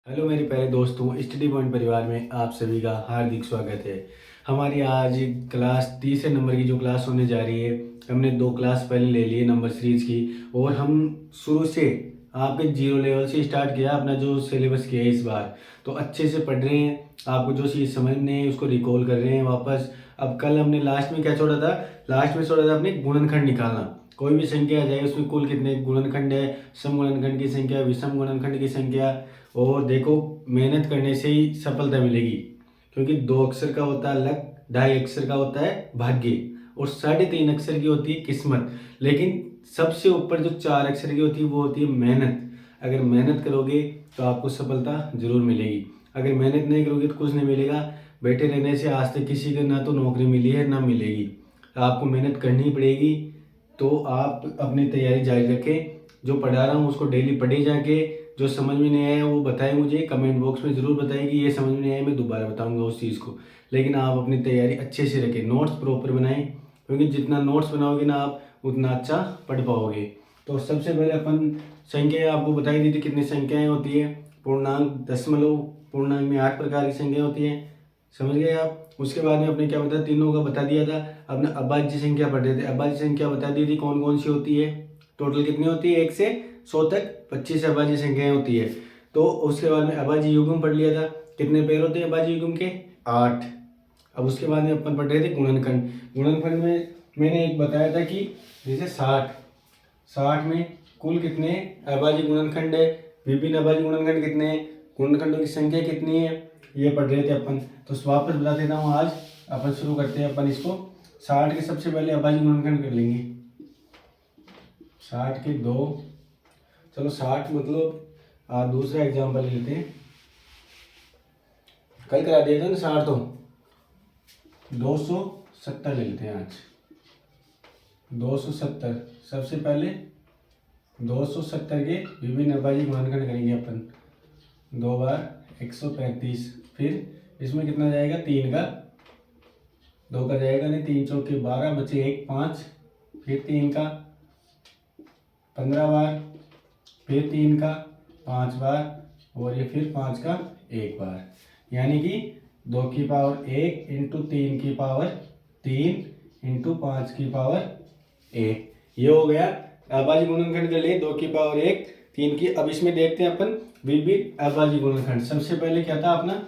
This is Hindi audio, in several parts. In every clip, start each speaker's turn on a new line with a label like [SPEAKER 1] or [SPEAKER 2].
[SPEAKER 1] हेलो मेरे प्यारे दोस्तों, स्टडी पॉइंट परिवार में आप सभी का हार्दिक स्वागत है। हमारी आज क्लास तीसरे नंबर की जो क्लास होने जा रही है, हमने 2 क्लास पहले ले लिए नंबर सीरीज की और हम शुरू से आपके 0 लेवल से स्टार्ट किया अपना जो सिलेबस किया है इस बार। तो अच्छे से पढ़ रहे हैं, आपको जो चीज़ समझने है उसको रिकॉल कर रहे हैं वापस। अब कल हमने लास्ट में क्या छोड़ा था? लास्ट में छोड़ा था अपने गुणनखंड निकालना। कोई भी संख्या आ जाए उसमें कुल कितने गुणनखंड है, सम गुणनखंड की संख्या, विषम गुणनखंड की संख्या। और देखो, मेहनत करने से ही सफलता मिलेगी, क्योंकि 2 अक्षर का होता है लक, 2.5 अक्षर का होता है भाग्य और 3.5 अक्षर की होती है किस्मत। लेकिन सबसे ऊपर जो 4 अक्षर की होती है वो होती है मेहनत। अगर मेहनत करोगे तो आपको सफलता जरूर मिलेगी। अगर मेहनत नहीं करोगे तो कुछ नहीं मिलेगा। बैठे रहने से आज तक किसी को ना तो नौकरी मिली है ना मिलेगी। आपको मेहनत करनी पड़ेगी। तो आप अपनी तैयारी जारी रखें। जो पढ़ा रहा हूँ उसको डेली पढ़े जाके। जो समझ में नहीं आया वो बताएं, मुझे कमेंट बॉक्स में ज़रूर बताएं कि ये समझ में नहीं आया, मैं दोबारा बताऊंगा उस चीज़ को। लेकिन आप अपनी तैयारी अच्छे से रखें, नोट्स प्रॉपर बनाएं, क्योंकि जितना नोट्स बनाओगे ना आप उतना अच्छा पढ़ पाओगे। तो सबसे पहले अपन संख्या आपको बताई दी थी कितनी संख्याएं होती है। पूर्णांक, दशमलव, पूर्णांक में 8 प्रकार की संख्या होती है, समझ गए आप। उसके बाद में अपने क्या बताया, तीनों का बता दिया था। अपने अभाज्य संख्या पढ़ रहे थे, अभाज्य संख्या बता दी थी कौन कौन सी होती है। टोटल कितनी होती है? 1 से 100 तक 25 अभाज्य संख्याएं होती है। तो उसके बाद में अभाज्य युग्म पढ़ लिया था। कितने पैर होते हैं अभाज्य युग्म के? 8। अब उसके बाद में अपन पढ़ रहे थे गुणनखंड। गुणनखंड में मैंने एक बताया था कि जैसे 60 में कुल कितने अभाज्य गुणनखंड है, विभिन्न अभाज्य गुणनखंड कितने हैं, गुणनखंडों की संख्या कितनी है, ये पढ़ रहे थे अपन। तो वापस बता देता हूँ, आज अपन शुरू करते हैं। अपन इसको 60 के सबसे पहले अभाज्य गुणनखंड कर लेंगे। 60 के 2, चलो 60 मतलब दूसरा एग्जाम्पल ले लेते हैं। कल करा दिया था ना 60, तो 270 ले लेते हैं आज। 270 सबसे पहले 270 के विभिन्न अभाज्य गुणनखंड करेंगे अपन। 2 बार 135, फिर इसमें कितना जाएगा? 3 का, 2 का जाएगा नहीं, 3 चौके 12, बचे 1 5, फिर 3 का 15 बार, फिर 3 का 5 बार, और ये फिर 5 का 1 बार। यानी कि 2 की पावर 1 इंटू 3 की पावर 3 इंटू 5 की पावर 1। ये हो गया अभाज्य गुणनखंड के लिए 2 की पावर 1 3 की। अब इसमें देखते हैं अपन विभिन्न अभाज्य गुणनखंड। सबसे पहले क्या था अपना?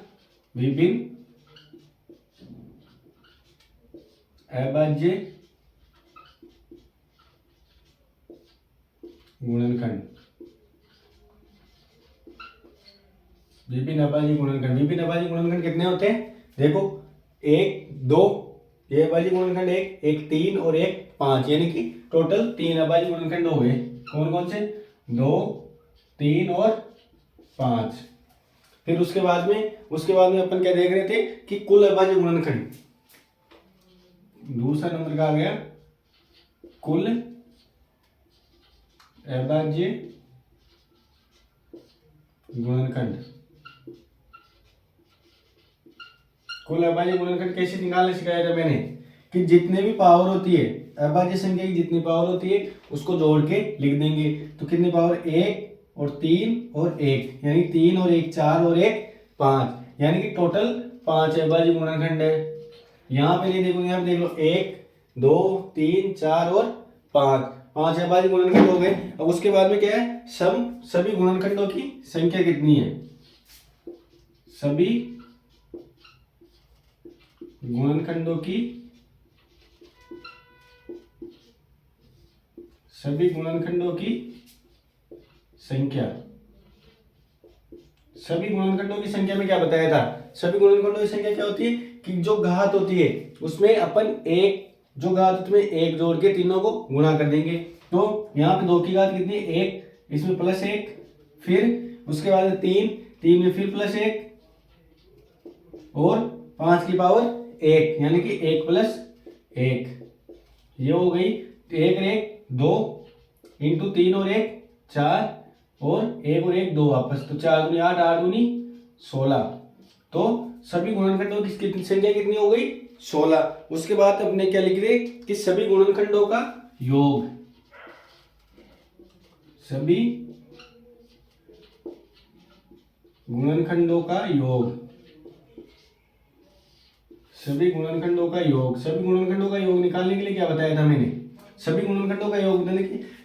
[SPEAKER 1] विभिन्न अभाज्य गुणनखंड। विभिन्न अभाज्य गुणनखंड, विभिन्न अभाज्य गुणनखंड कितने होते हैं? देखो, 1 2, ये अभाज्य गुणनखंड 1 3 और 1 5, यानी कि टोटल 3 अभाज्य गुणनखंड हो गए। कौन कौन से? 2 3 और 5। फिर उसके बाद में अपन क्या देख रहे थे कि कुल अभाज्य गुणनखंड। दूसरा नंबर का आ गया कुल अभाज्य गुणनखंड। कुल अभाज्य गुणनखंड कैसे निकालना सिखाया था मैंने, कि जितने भी पावर होती है, अभाज्य संख्या की जितनी पावर होती है उसको जोड़ के लिख देंगे। तो कितनी पावर? 1 और 3 और 1, यानी 3 और 1 4 और 1 5, यानी कि टोटल 5 अभाज्य गुणनखंड है। यहाँ पे ये देखो, यहाँ पे देख लो, 1 2 3 4 और 5 अभाज्य गुणनखंड हो गए। अब उसके बाद में क्या है? सभी गुणनखंडों की संख्या कितनी है? सभी गुणनखंडों की संख्या। सभी गुणनखंडों की संख्या में क्या बताया था? सभी गुणनखंडों की संख्या क्या होती है कि जो घात होती है उसमें अपन एक, जो घात होती है एक जोड़ के तीनों को गुणा कर देंगे। तो यहाँ पे 2 की घात कितनी है? 1, इसमें प्लस 1, फिर उसके बाद 3 में फिर प्लस 1, और 5 की पावर 1, यानी कि 1 प्लस 1। ये हो गई 1 और 1 2 इंटू 3 और 1 4, और 1 और 1 2 वापस, तो 4 दूनी 8 8 दूनी 16। तो सभी गुणनखंडों की कितनी संख्या कितनी हो गई? 16। उसके बाद अपने क्या लिख रहे कि सभी गुणनखंडों का योग। सभी गुणनखंडों का योग, सभी गुणनखंडों का योग। सभी गुणनखंडों का योग निकालने के लिए क्या बताया था मैंने, सभी गुणनखंडों का योग बताने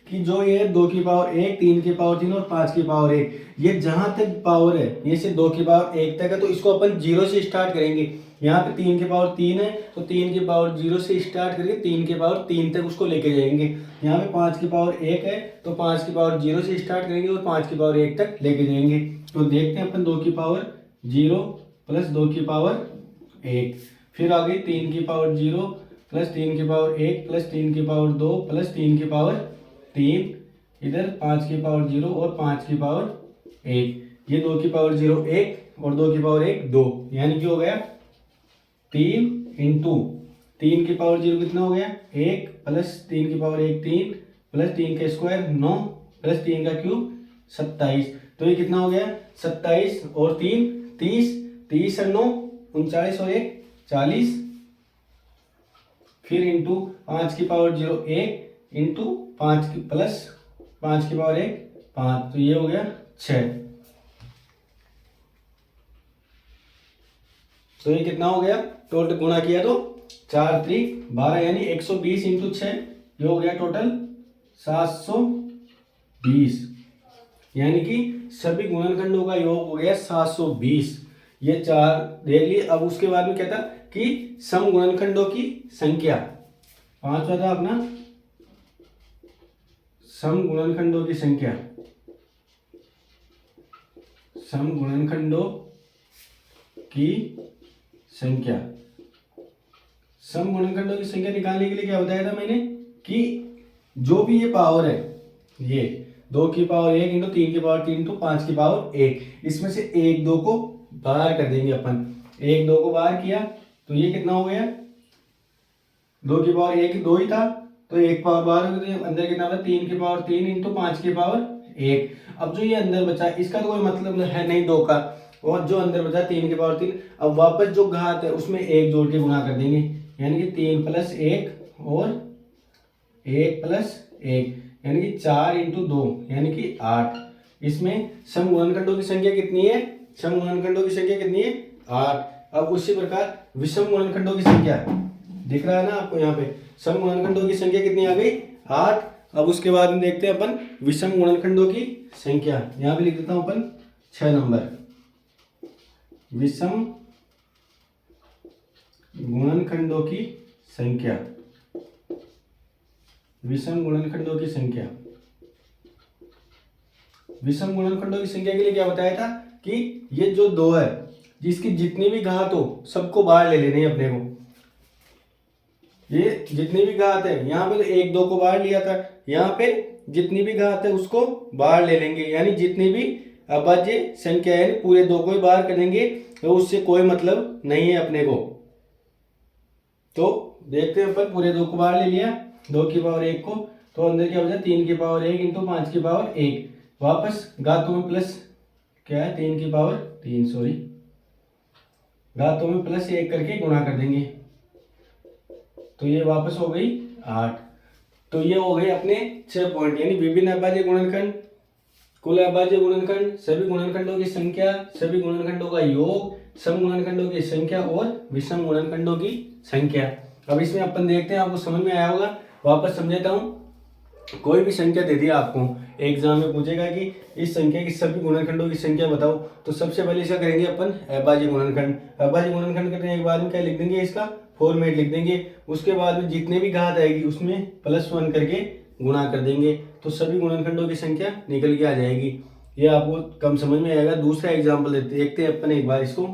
[SPEAKER 1] कि जो ये 2 की पावर 1, 3 की पावर 3 और 5 की पावर 1, ये जहां तक पावर है ये से 2 की पावर 1 तक है, तो इसको अपन 0 से स्टार्ट करेंगे। यहाँ पे 3 की पावर 3 है तो 3 की पावर 0 से स्टार्ट करके 3 की पावर 3 तक उसको लेके जाएंगे। यहाँ पे 5 की पावर 1 है तो 5 की पावर 0 से स्टार्ट करेंगे और 5 की पावर 1 तक लेके जाएंगे। तो देखते हैं अपन 2 की पावर 0 प्लस 2 की पावर 1, फिर आगे 3 की पावर 0 प्लस 3 की पावर 1 प्लस 3 की पावर 2 प्लस 3 की पावर 3, इधर 5 की पावर 0 और 5 की पावर 1, ये 2 की पावर 0 1 और 2 की पावर 1 2, यानी कि हो गया 3 इंटू 3 की पावर 0 कितना हो गया 1 प्लस 3 की पावर 1 3 प्लस 3 का स्क्वायर 9 प्लस 3 का क्यूब 27। तो ये कितना हो गया 27 और 3 30, 30 और 9 39 और 1 40, फिर इंटू 5 की पावर 0 1 इंटू 5 की प्लस 5 की पावर 1 5, तो ये हो गया 6। तो ये कितना हो गया टोटल गुणा किया तो 4 3 12 यानी 120 इंटू 6, ये हो गया टोटल 720, यानी कि सभी गुणनखंडों का योग हो गया 720। ये 4 देख लिए। अब उसके बाद में क्या था कि सम गुणनखंडों की संख्या, 5वां था अपना सम गुणनखंडों की संख्या। सम गुणनखंडों की संख्या, सम गुणनखंडों की संख्या निकालने के लिए क्या बताया था मैंने कि जो भी ये पावर है, ये 2 की पावर 1 इंटू 3 की पावर 3 इंटू 5 की पावर 1, इसमें से 1 2 को बाहर कर देंगे अपन। 1 2 को बाहर किया तो ये कितना हो गया 2 की पावर 1 2 ही था तो 1 पावर बाहर हो गई, अंदर कितना था 3 की पावर 3 इंटू 5 की पावर 1। अब जो ये अंदर बचा इसका तो कोई मतलब है नहीं 2 का, और जो अंदर बचा 3 की पावर 3, अब वापस जो घात है उसमें 1 जोड़ के गुणा कर देंगे, यानी कि 3 प्लस 1 और 1 प्लस 1, यानी कि 4 इंटू 2 यानी कि 8। इसमें सम गुणनखंडों की संख्या कितनी है, सम गुणनखंडों की संख्या कितनी है 8। अब उसी प्रकार विषम गुणनखंडों की संख्या दिख रहा है ना आपको, यहाँ पे सम गुणनखंडों की संख्या कितनी आ गई 8। अब उसके बाद में देखते हैं अपन विषम गुणनखंडों की संख्या, यहाँ पे लिख देता हूं अपन 6 नंबर, विषम गुणनखंडों की संख्या। विषम गुणनखंडों की संख्या, विषम गुणनखंडों की संख्या के लिए क्या बताया था कि ये जो 2 है जिसकी जितनी भी घात हो सबको बाहर ले लेनी है अपने को। ये जितनी भी घात है यहाँ पे तो 1 2 को बाहर लिया था, यहाँ पे जितनी भी घात है उसको बाहर ले लेंगे, यानी जितनी भी अभाज्य संख्या है पूरे 2 को ही बाहर कर देंगे, तो उससे कोई मतलब नहीं है अपने को। तो देखते हैं अपन पूरे 2 को बाहर ले लिया 2 की पावर 1 को, तो अंदर क्या बचा 3 की पावर 1 इंटू 5 की पावर 1, वापस घातों में प्लस क्या है 3 की पावर 3 सॉरी, घातों में प्लस 1 करके गुणा कर देंगे, तो ये वापस हो गई 8। तो ये हो गए अपने 6 पॉइंट, यानी विभिन्न अभाज्य गुणनखंड, कुल अभाज्य गुणनखंड, सभी गुणनखंडों की संख्या, सभी गुणनखंडों का योग, सम गुणनखंडों की संख्या और विषम गुणनखंडों की संख्या। अब इसमें अपन देखते हैं आपको समझ में आया होगा, वापस समझाता हूँ। कोई भी संख्या दे दी आपको, एग्जाम में पूछेगा कि इस संख्या की सभी गुणनखंडों की संख्या बताओ, तो सबसे पहले इसका करेंगे अपन अभाज्य गुणनखंड। अभाज्य गुणनखंड करने के बाद में क्या लिख देंगे, इसका फॉर्मेट लिख देंगे, उसके बाद में जितने भी घात आएगी उसमें +1 करके गुणा कर देंगे, तो सभी गुणनखंडों की संख्या निकल के आ जाएगी। ये आपको कम समझ में आएगा। दूसरा एग्जाम्पल देखते हैं अपन एक बार इसको।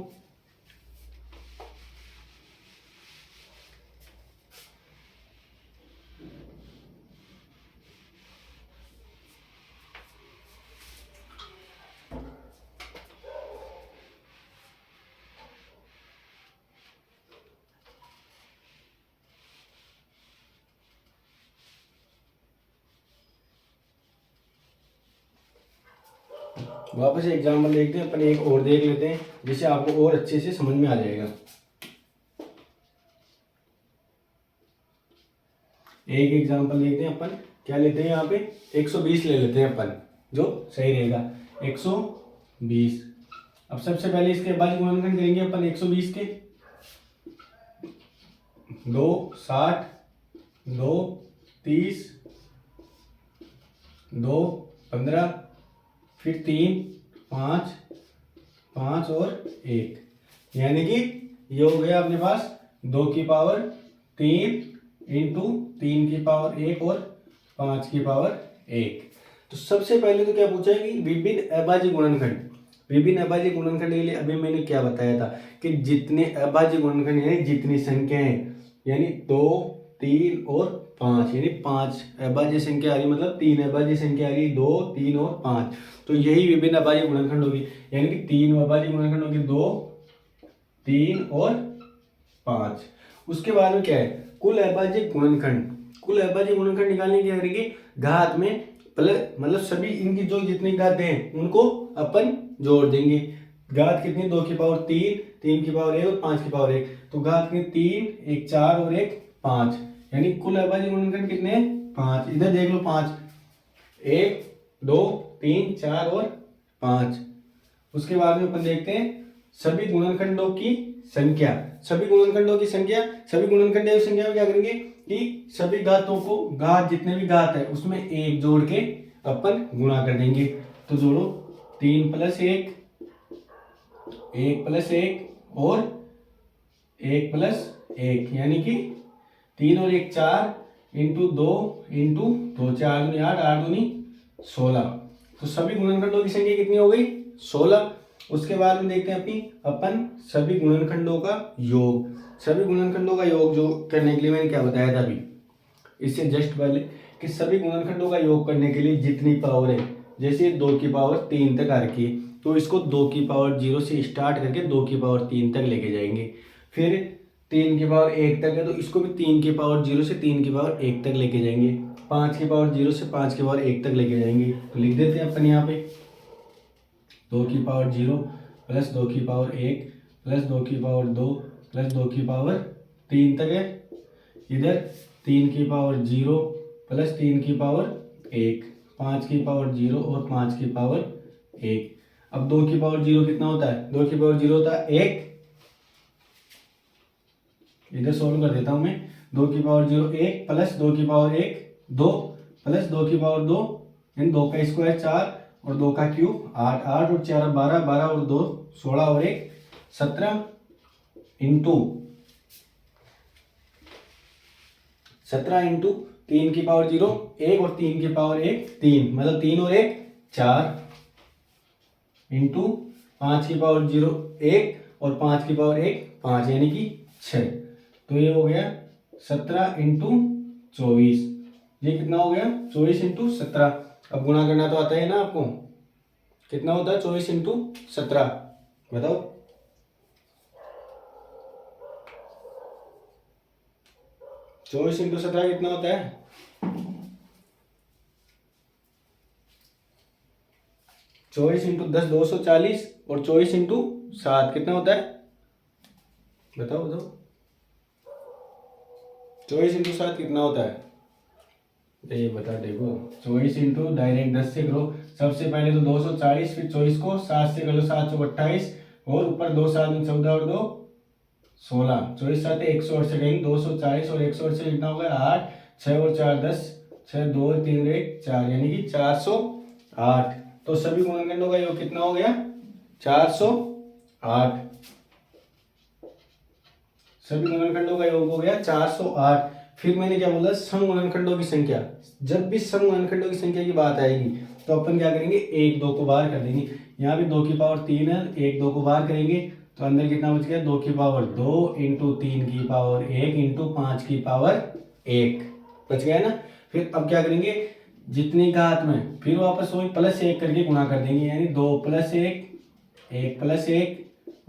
[SPEAKER 1] वापस एग्जाम्पल देखते हैं अपन, एक और देख लेते हैं जिससे आपको और अच्छे से समझ में आ जाएगा। एक एग्जाम्पल देखते हैं अपन, क्या लेते हैं यहाँ पे 120 ले लेते हैं अपन, जो सही रहेगा 120। अब सबसे पहले इसके अभाज्य गुणनखंड करेंगे अपन 120 के। 2 60, 2 30, 2 15, फिर 3 5 5 और 1, यानी कि ये हो गया अपने पास 2 की पावर 3 इंटू 3 की पावर 1 और 5 की पावर 1। तो सबसे पहले तो क्या पूछा है कि विभिन्न अभाज्य गुणनखंड। विभिन्न अभाज्य गुणनखंड के लिए अभी मैंने क्या बताया था कि जितने अभाज्य गुणनखंड यानी जितनी संख्याएं, यानी 2 3 और 5, यानी 5 अभाज्य संख्या आ रही, मतलब 3 अभाज्य संख्या आ रही, 2 3 और 5, तो यही विभिन्न अभाज्य गुणनखंड होगी। यानी कि 3 अभाज्य गुणनखंड होगी, 2 3 और 5। उसके बाद में क्या है, कुल अभाज्य गुणनखंड। कुल अभाज्य गुणनखंड निकालने क्या करेंगे, घात में मतलब सभी इनकी जो जितनी घातें हैं उनको अपन जोड़ देंगे। घात कितनी, 2 की पावर 3, 3 की पावर 1 और 5 की पावर 1, तो घात कितनी 3, एक 4 और एक 5, यानी कुल अभाज्य गुणनखंड कितने हैं 5। इधर देख लो 5, 1 2 3 4 और 5। उसके बाद में अपन देखते हैं सभी गुणनखंडों की संख्या। सभी गुणनखंडों की संख्या, सभी गुणनखंडों की संख्या में क्या करेंगे कि सभी घातों को, घात जितने भी घात है उसमें 1 जोड़ के अपन गुणा कर देंगे। तो जोड़ो 3 + 1, 1 + 1 और 1 + 1, यानी कि 3 और 1 4 इंटू 2 इंटू 2, 4 दूनी 8, 8 दूनी 16। तो सभी गुणनखंडों की संख्या कितनी हो गई 16। उसके बाद में देखते हैं अपन सभी गुणनखंडों का योग। सभी गुणनखंडों का योग जो करने के लिए मैंने क्या बताया था अभी इससे जस्ट पहले कि सभी गुणनखंडों का योग करने के लिए जितनी पावर है, जैसे 2 की पावर 3 तक आ रखी है तो इसको 2 की पावर 0 से स्टार्ट करके 2 की पावर 3 तक लेके जाएंगे। फिर 3 की पावर 1 तक है तो इसको भी 3 की पावर 0 से 3 की पावर 1 तक लेके जाएंगे। 5 की पावर 0 से 5 की पावर 1 तक लेके जाएंगे। तो लिख देते हैं अपन यहाँ पे 2 की पावर 0 प्लस 2 की पावर 1 प्लस 2 की पावर 2 प्लस 2 की पावर 3 तक है। इधर 3 की पावर 0 प्लस 3 की पावर 1, 5 की पावर 0 और 5 की पावर 1। अब 2 की पावर 0 कितना होता है, 2 की पावर 0 होता है 1। इधर सोल्व कर देता हूं मैं। 2 की पावर 0 1 प्लस 2 की पावर 1 2 प्लस 2 की पावर 2, यानी 2 का स्क्वायर 4 और 2 का क्यूब 8, 8 और 4 12, 12 और 2 16 और 1 17 इंटू 17 इंटू 3 की पावर 0 1 और 3 की पावर 1 3, मतलब 3 और 1 4 इंटू 5 की पावर 0 1 और 5 की पावर 1 5, यानी कि 6। तो ये हो गया 17 इंटू 24। ये कितना हो गया 24 इंटू 17। अब गुणा करना तो आता है ना आपको, कितना होता है 24 इंटू 17 बताओ। चौबीस इंटू 17 कितना होता है 24 इंटू 10 240 और 24 इंटू 7 कितना होता है बताओ बताओ। 24 इंटू 7 कितना होता है, ये बता देखो। 24 इंटू डायरेक्ट 10 से करो। सबसे पहले तो 240, फिर 24 को 7 से कर लो, 7 चौक 28 और ऊपर 2 7 में 14 और 2 16, 24 7 168 सेकेंड, 240 और 168 से कितना होगा 8, 6 और 4 10, 6 2 3 1 4, यानी कि 408। तो सभी गुणनखंडों का योग कितना हो गया 408। सभी गुणनखंडों का योग हो गया 408। फिर मैंने क्या बोला, सम गुणनखंडों की संख्या। जब भी सम गुणनखंडों की संख्या की बात आएगी तो अपन क्या करेंगे 1 2 को बाहर कर देंगे। यहाँ भी 2 की पावर 3 है, 1 2 को बाहर करेंगे तो अंदर कितना बच गया 2 की पावर 2 इंटू 3 की पावर 1 इंटू 5 की पावर 1 बच गया ना। फिर अब क्या करेंगे जितनी घात में फिर वापस वही +1 करके गुणा कर देंगे, यानी 2 + 1 1 + 1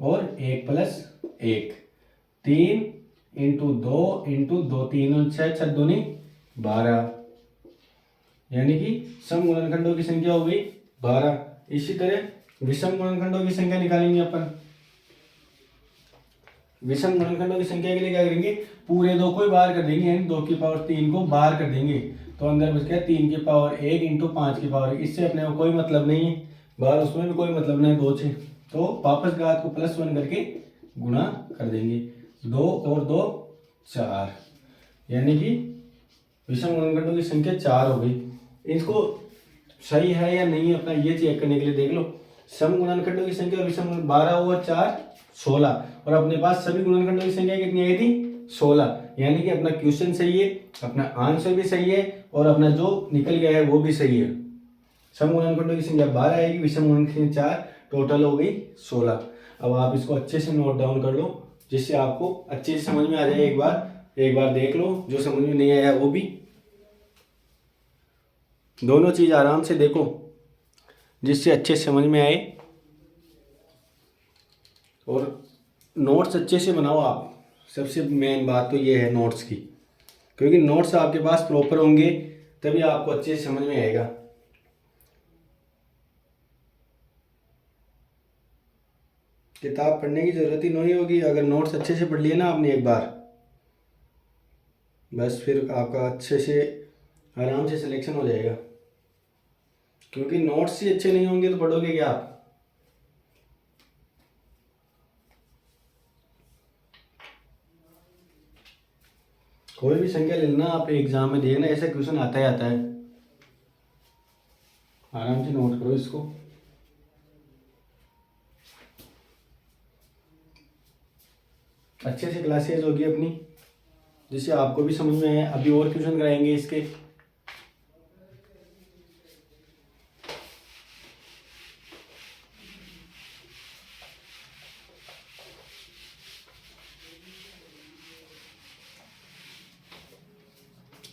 [SPEAKER 1] और 1 + 1 3 इंटू 2 इंटू 2 3 और 6 6 दूनी 12, यानी कि सम गुणनखंडों की संख्या हो गई 12। इसी तरह विषम गुणनखंडों की संख्या निकालेंगे अपन। विषम गुणनखंडों की संख्या के लिए क्या करेंगे पूरे 2 को ही बाहर कर देंगे, यानी 2 की पावर 3 को बाहर कर देंगे तो अंदर बच गया 3 की पावर 1 इंटू 5 की पावर 1। इससे अपने को कोई मतलब नहीं है, बाहर उसमें भी कोई मतलब नहीं 2 से। तो वापस घात को +1 करके गुणा कर देंगे। 2 और 2 4, यानी कि विषम गुणनखंडों की संख्या 4 हो गई। इसको सही है या नहीं अपना ये चेक करने के लिए देख लो। सम गुणनखंडों की संख्या विषम 12 और 4 16, और अपने पास सभी गुणनखंडों की संख्या कितनी आई थी 16, यानी कि अपना क्वेश्चन सही है, अपना आंसर भी सही है और अपना जो निकल गया है वो भी सही है। सम गुणनखंडों की संख्या 12 आएगी, विषम गुणनखंड 4, टोटल हो गई 16। अब आप इसको अच्छे से नोट डाउन कर लो जिससे आपको अच्छे से समझ में आ जाए। एक बार देख लो, जो समझ में नहीं आया वो भी, दोनों चीज आराम से देखो जिससे अच्छे से समझ में आए, और नोट्स अच्छे से बनाओ आप। सबसे मेन बात तो ये है नोट्स की, क्योंकि नोट्स आपके पास प्रॉपर होंगे तभी आपको अच्छे से समझ में आएगा। किताब पढ़ने की ज़रूरत ही नहीं होगी अगर नोट्स अच्छे से पढ़ लिए ना आपने एक बार, बस फिर आपका अच्छे से आराम से सिलेक्शन हो जाएगा। क्योंकि नोट्स ही अच्छे नहीं होंगे तो पढ़ोगे क्या आप। कोई भी संख्या ले लेना आप एग्जाम में, देखना ऐसा क्वेश्चन आता ही आता है। आराम से नोट करो इसको। अच्छे से क्लासेस होगी अपनी, जिससे आपको भी समझ में आए। अभी और क्वेश्चन कराएंगे इसके।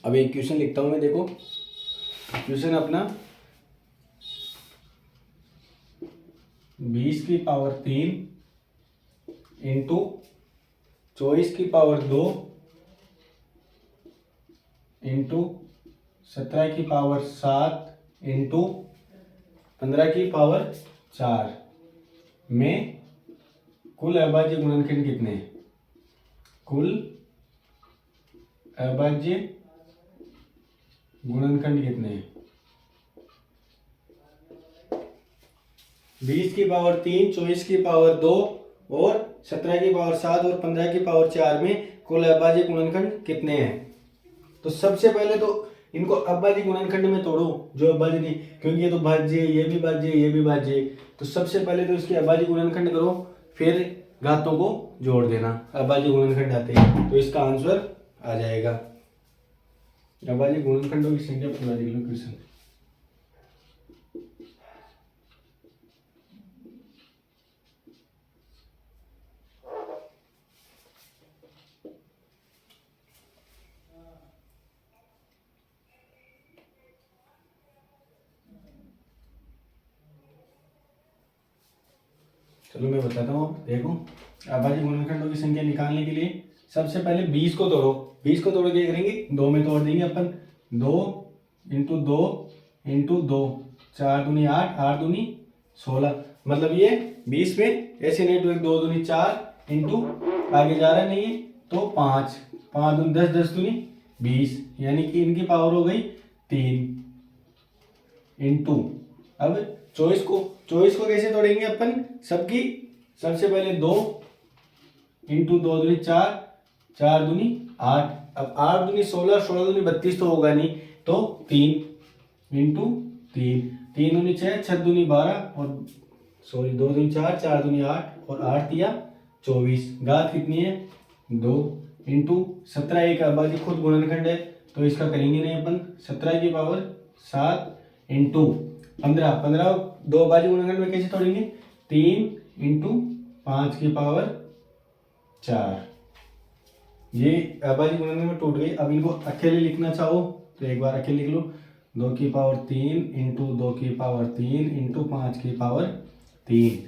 [SPEAKER 1] अब एक क्वेश्चन लिखता हूं मैं, देखो क्वेश्चन अपना 20 की पावर 3 इंटू 24 की पावर 2 इंटू 17 की पावर 7 इंटू 15 की पावर 4 में कुल अभाज्य गुणनखंड कितने हैं। कुल अभाज्य गुणनखंड कितने हैं। 20 की पावर 3, 24 की पावर 2 और 17 की पावर 7 और 15 की पावर 4 में कुल अभाज्य गुणनखंड कितने हैं। तो सबसे पहले तो इनको अभाज्य गुणनखंड में तोड़ो, जो अभाज्य नहीं, क्योंकि ये तो भाज्य, ये भी भाज्य, ये भी भाज्य। तो सबसे पहले तो इसके अभाज्य गुणनखंड करो, फिर घातों को जोड़ देना। अभाज्य गुणनखंड आते हैं तो इसका आंसर आ जाएगा। अभाज्य गुणनखंडों की संख्या पूरा लिख लो क्वेश्चन। चलो मैं बताता हूँ। देखो अभाज्य गुणनखंडों की संख्या निकालने के लिए सबसे पहले 20 को तोड़ो। 20 को तोड़ के करेंगे 2 में तोड़ देंगे अपन। 2 इंटू 2 इंटू 2, 4 दूनी 8, 8 दूनी 16, मतलब ये 20 में ऐसे नहीं तो 2 दूनी 4 इंटू आगे जा रहा नहीं है तो 5, 5 दूनी 10, 10 दूनी 20, यानी कि इनकी पावर हो गई 3 इंटू। अब 24 को कैसे तोड़ेंगे अपन सबकी। सबसे पहले 2 इंटू 2 दूनी 4, 4 दूनी 8, अब 8 दूनी 16, 16 दूनी 32 तो होगा नहीं, तो 3 इंटू 3, 3 दूनी 6, 6 दूनी 12 और 2 दूनी 4, 4 दूनी 8 और 8 दिया 24। घात कितनी है 2 इंटू 17। एक अभाज्य खुद गुणनखंड है तो इसका करेंगे नहीं अपन। 17 की पावर 7 इंटू 15, 15 दो अभाज्य गुणनखंड में कैसे तोड़ेंगे। 3 इंटू 5 की पावर 4। ये अभाज्य गुणनखंड में टूट गई। अब इनको अकेले लिखना चाहो तो एक बार अकेले लिख लो। 2 की पावर 3 इंटू 2 की पावर 3 इंटू 5 की पावर 3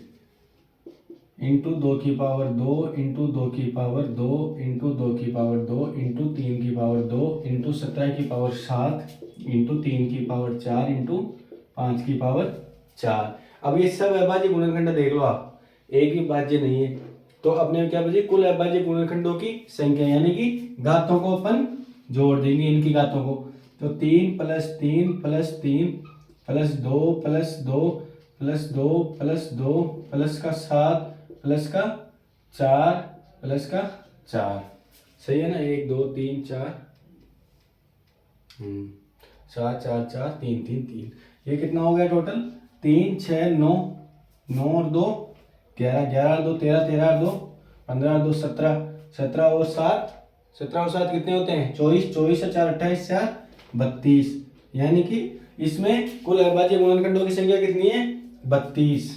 [SPEAKER 1] इंटू 2 की पावर 2 इंटू 2 की पावर 2 इंटू 2 की पावर 2 इंटू 3 की पावर 2 इंटू 17 की पावर 7 इंटू 3 की पावर 4 इंटू 5 की पावर 4। अब ये सब अभाज्य गुणनखंड देख लो आप, एक भी भाज्य नहीं है। तो अपने क्या बचे कुल अभाज्य गुणनखंडों की संख्या, यानी कि घातों को अपन जोड़ देंगे इनकी घातों को। तो 3 + 3 + 3 + 2 + 2 +2 +2 प्लस का 7 प्लस का 4 प्लस का 4, सही है ना। 1 2 3 4, 4 4 4 3 3 3, ये कितना हो गया टोटल? 3 6 9, 9 और 2 11, 11 और 2 13, 13 और 2 15 और 2 17, 17 और 7, 17 और 7 कितने होते हैं? 24, 24 और 4 28, 4 32, यानी कि इसमें कुल अविभाज्य गुणनखंडों की संख्या कितनी है? 32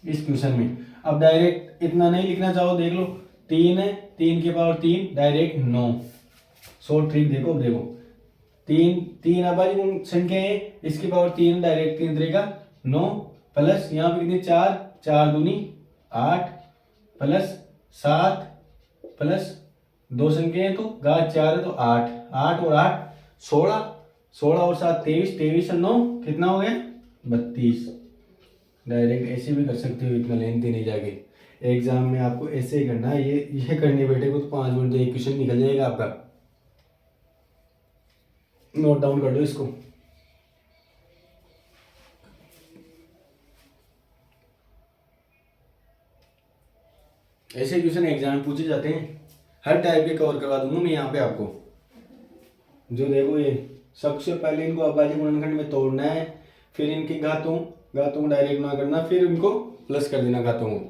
[SPEAKER 1] इस क्वेश्चन में। अब डायरेक्ट इतना नहीं लिखना चाहो, देख लो 3 है, 3 की पावर 3 डायरेक्ट 9। शॉर्ट ट्रिक देखो, अब देखो 3 अविभाज्य गुण संख्या है, इसकी पावर 3 डायरेक्ट 3 तरीका 9 प्लस यहाँ पे कितनी 4, 4 दूनी 8 प्लस 7 प्लस 2 संख्या है तो घात 4 है तो 8, 8 और 8 16, 16 और 7 23, 23 और 9 कितना हो गया? 32। डायरेक्ट ऐसे भी कर सकते हो, इतना लेंथी नहीं जाके। एग्जाम में आपको ऐसे ही करना है, ये करने बैठे को तो 5 मिनट तो एक क्वेश्चन निकल जाएगा आपका। नोट डाउन कर लो इसको। ऐसे क्वेश्चन एग्जाम में पूछे जाते हैं, हर टाइप के कवर करवा दूंगा मैं यहाँ पे आपको। जो देखो ये सबसे पहले इनको अविभाज्य गुणनखंड में तोड़ना है, फिर इनकी घातों को डायरेक्ट ना करना, फिर इनको प्लस कर देना घातों को।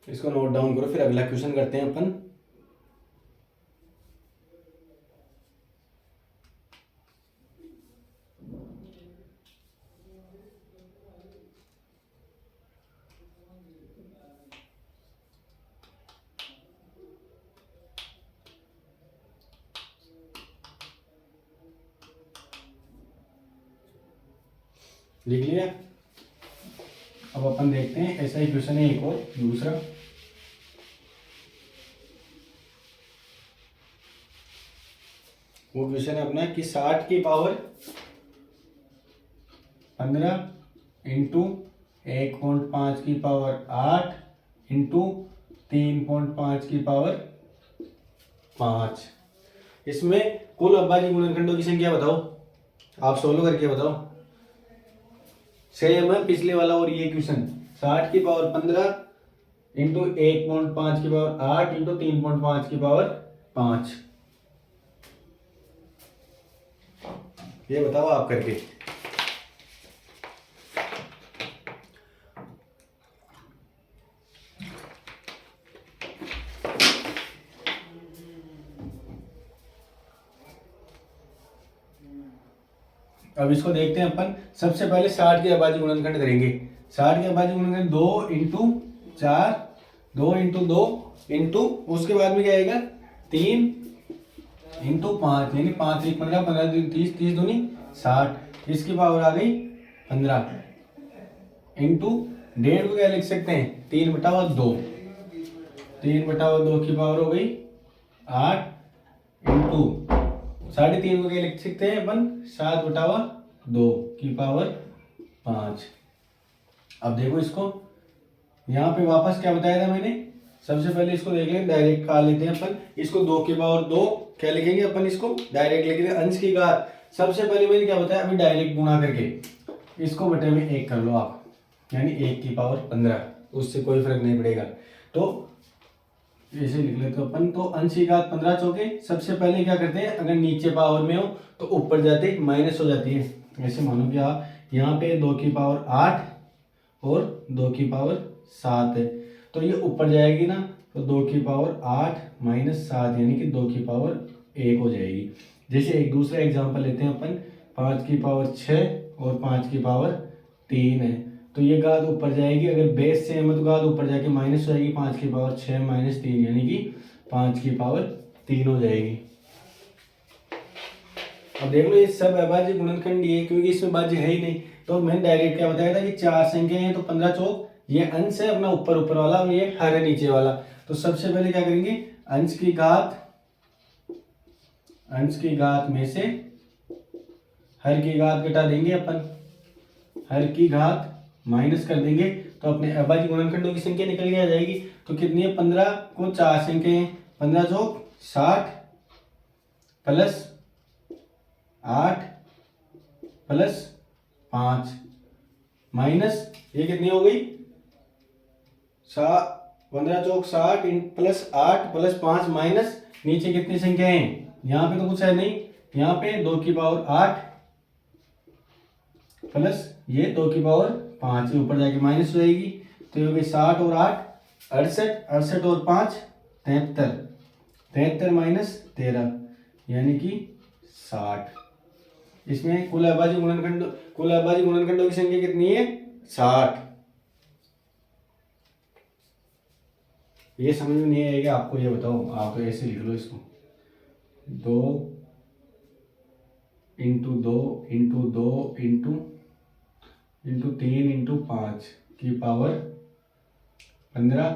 [SPEAKER 1] इसको नोट डाउन करो, फिर अगला क्वेश्चन करते हैं अपन। लिख लिया। अब अपन देखते हैं, ऐसा ही क्वेश्चन है एक और दूसरा। वो क्वेश्चन है अपना कि 60 की पावर 15 इंटू 1.5 की पावर 8 इंटू 3.5 की पावर 5, इसमें कुल अविभाज्य गुणनखंडों की संख्या बताओ। आप सोल्व करके बताओ। सेम है पिछले वाला और ये क्वेश्चन। 60 की पावर 15 इंटू 1.5 की पावर 8 इंटू 3.5 की पावर 5, ये बताओ आप करके। अब इसको देखते हैं अपन। सबसे पहले 60 के अविभाज्य गुणनखंड करेंगे। 60 के अविभाज्य गुणनखंड 2 इंटू 4, 2 इंटू 2 इंटू उसके बाद में क्या आएगा 3 इंटू 5, यानी 5 1 15, 15 2 30, 30 दूनी 60, इसकी पावर आ गई 15 इंटू 1.5 को क्या लिख सकते हैं 3/2, 3/2 की पावर हो गई 8 इंटू 3.5 को क्या लिख सकते हैं अपन 7/2 की पावर 5। अब देखो इसको, यहाँ पे वापस क्या बताया था मैंने। सबसे पहले इसको देख लें, डायरेक्ट कर लेते हैं अपन इसको। 2 की पावर 2 क्या लिखेंगे अपन, इसको डायरेक्ट लिख दें अंश की घात। सबसे पहले मैंने क्या बताया, अभी डायरेक्ट गुणा करके इसको बटे में 1 कर लो आप, यानी 1 की पावर 15, उससे कोई फर्क नहीं पड़ेगा। तो ऐसे लिख लेते अपन। तो अंश की घात 15 चौके। सबसे पहले क्या करते हैं, अगर नीचे पावर में हो तो ऊपर जाते माइनस हो जाती है। ऐसे मानो कि आप यहाँ पे 2 की पावर 8 और 2 की पावर 7 है, तो ये ऊपर जाएगी ना, तो 2 की पावर 8 माइनस 7 यानी कि 2 की पावर 1 हो जाएगी। जैसे एक दूसरा एग्जांपल लेते हैं अपन, 5 की पावर 6 और 5 की पावर 3 है, तो ये घात ऊपर जाएगी। अगर बेस सेम है तो घात ऊपर जाके माइनस हो जाएगी। 5 की पावर 6 माइनस 3 यानी कि 5 की पावर 3 हो जाएगी। अब देख लो ये सब अविभाज्य गुणनखंड ये, क्योंकि इसमें भाज्य है ही नहीं, तो मैंने डायरेक्ट क्या बताया था कि 4 संख्याएं हैं तो 15 चौक, ये अंश है अपना ऊपर ऊपर वाला और ये हर है नीचे वाला। तो सबसे पहले क्या करेंगे, अंश की घात में से हर की घात घटा देंगे अपन, हर की घात माइनस कर देंगे, तो अपने अविभाज्य गुणनखंडों की संख्या निकल के आ जाएगी। तो कितनी है, 15 को 4 संख्या है, 15 चौक 60 प्लस 8 प्लस 5 माइनस ये कितनी हो गई 15 चौक 60 प्लस 8 प्लस 5 माइनस नीचे कितनी संख्या है, यहाँ पे तो कुछ है नहीं, यहाँ पे 2 की पावर 8 प्लस ये 2 की पावर 5 ऊपर जाके माइनस हो जाएगी, तो ये हो गई 60 और 8 68, 68 और 5 73, 73 माइनस 13 यानी कि 60। इसमें कुल अभाज्य गुणनखंडों की संख्या कितनी है 60। ये समझ में नहीं आएगा आपको, ये बताओ, आप तो ऐसे लिख लो इसको 2 इंटू 2 इंटू 2 इंटू 3 इंटू 5 की पावर 15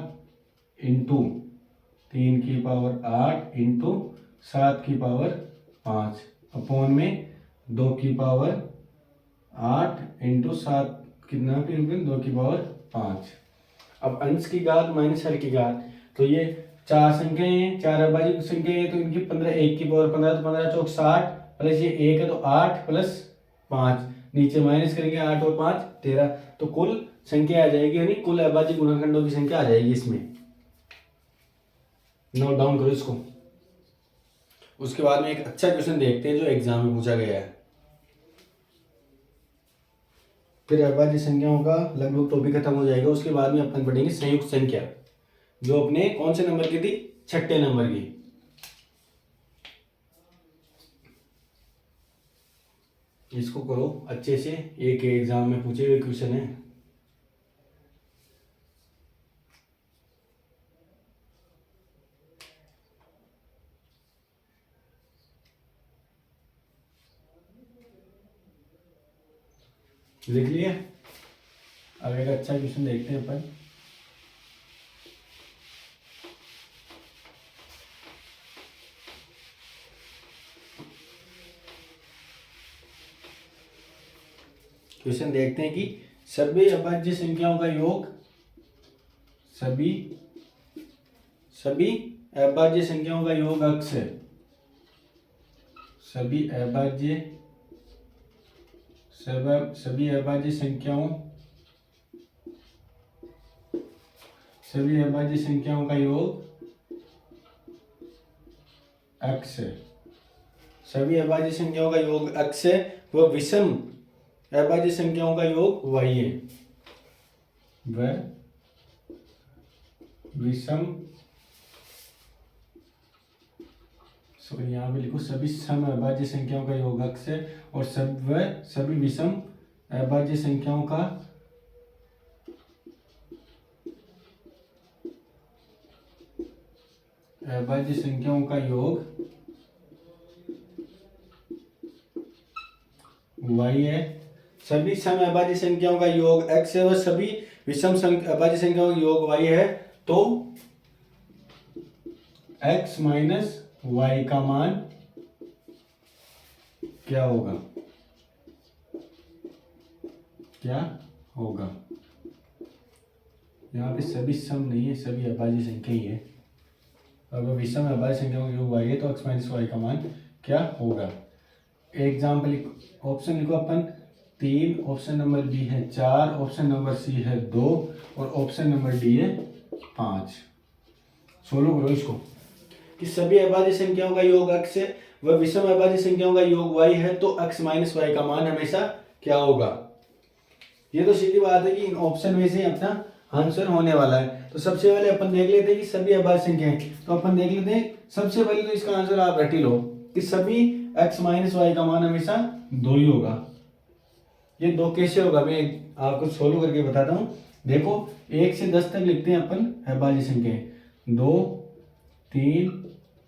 [SPEAKER 1] इंटू 3 की पावर 8 इंटू 7 की पावर 5 अपॉन में 2 की पावर 8 इंटू 7 कितना, फिर 2 की पावर 5। अब अंश की घात माइनस हर की घात, तो ये 4 संख्याएं हैं, 4 अभाज्य संख्याएं हैं, तो इनकी 15 1 की पावर 15, तो 15 चौक 60 प्लस ये 1 है तो 8 प्लस 5 नीचे माइनस करेंगे 8 और 5 13, तो कुल संख्या आ जाएगी, यानी कुल अभाज्य गुणनखंडों की संख्या आ जाएगी इसमें। नोट डाउन करो इसको। उसके बाद में एक अच्छा क्वेश्चन देखते हैं जो एग्जाम में पूछा गया है, फिर अभाज्य संख्याओं का लगभग टॉपिक खत्म हो जाएगा। उसके बाद में अपन पढ़ेंगे संयुक्त संख्या, जो अपने कौन से नंबर की थी, 6ठे नंबर की। इसको करो अच्छे से, एक एग्जाम में पूछे हुए क्वेश्चन है। लिख लिया। अब एक अच्छा क्वेश्चन देखते हैं अपन। क्वेश्चन देखते हैं कि सभी अभाज्य संख्याओं का योग, सभी अभाज्य संख्याओं का योग अक्स है। सभी अभाज्य संख्याओं का योग अक्स है। सभी अभाज्य संख्याओं का योग अक्स है, वह विषम अभाज्य संख्याओं का योग y है। वह विषम, यहाँ पे लिखो सभी सम अभाज्य संख्याओं का योग अक्स है, और सभी विषम अभाज्य संख्याओं का योग y है। सभी सम अभाज्य संख्याओं का योग x है, वह सभी विषम अभाज्य संख्याओं का योग y है, तो x माइनस y का मान क्या होगा, यहाँ पे सभी सम नहीं है, सभी अभाज्य संख्या ही है। अगर विषम अभाज्य संख्याओं का योग y है तो x माइनस y का मान क्या होगा। एग्जाम्पल ऑप्शन लिखो अपन 3, ऑप्शन नंबर बी है 4, ऑप्शन नंबर सी है 2 और ऑप्शन नंबर डी है 5। सोल्व करो इसको कि सभी अभाज्य संख्याओं का योग x है, वह विषम अभाज्य संख्याओं का योग y है, तो x माइनस y का मान हमेशा क्या होगा। ये तो सीधी बात है कि इन ऑप्शन में से अपना आंसर होने वाला है। तो सबसे पहले अपन देख लेते हैं कि सभी अभाज्य संख्याएं, तो अपन देख लेते हैं सबसे पहले तो इसका आंसर आप रट ही लो कि सभी x माइनस y का मान हमेशा 2 ही होगा। ये 2 कैसे होगा मैं आपको सोल्व करके बताता हूँ। देखो 1 से 10 तक लिखते हैं अपन अभाज्य संख्याएं, 2 3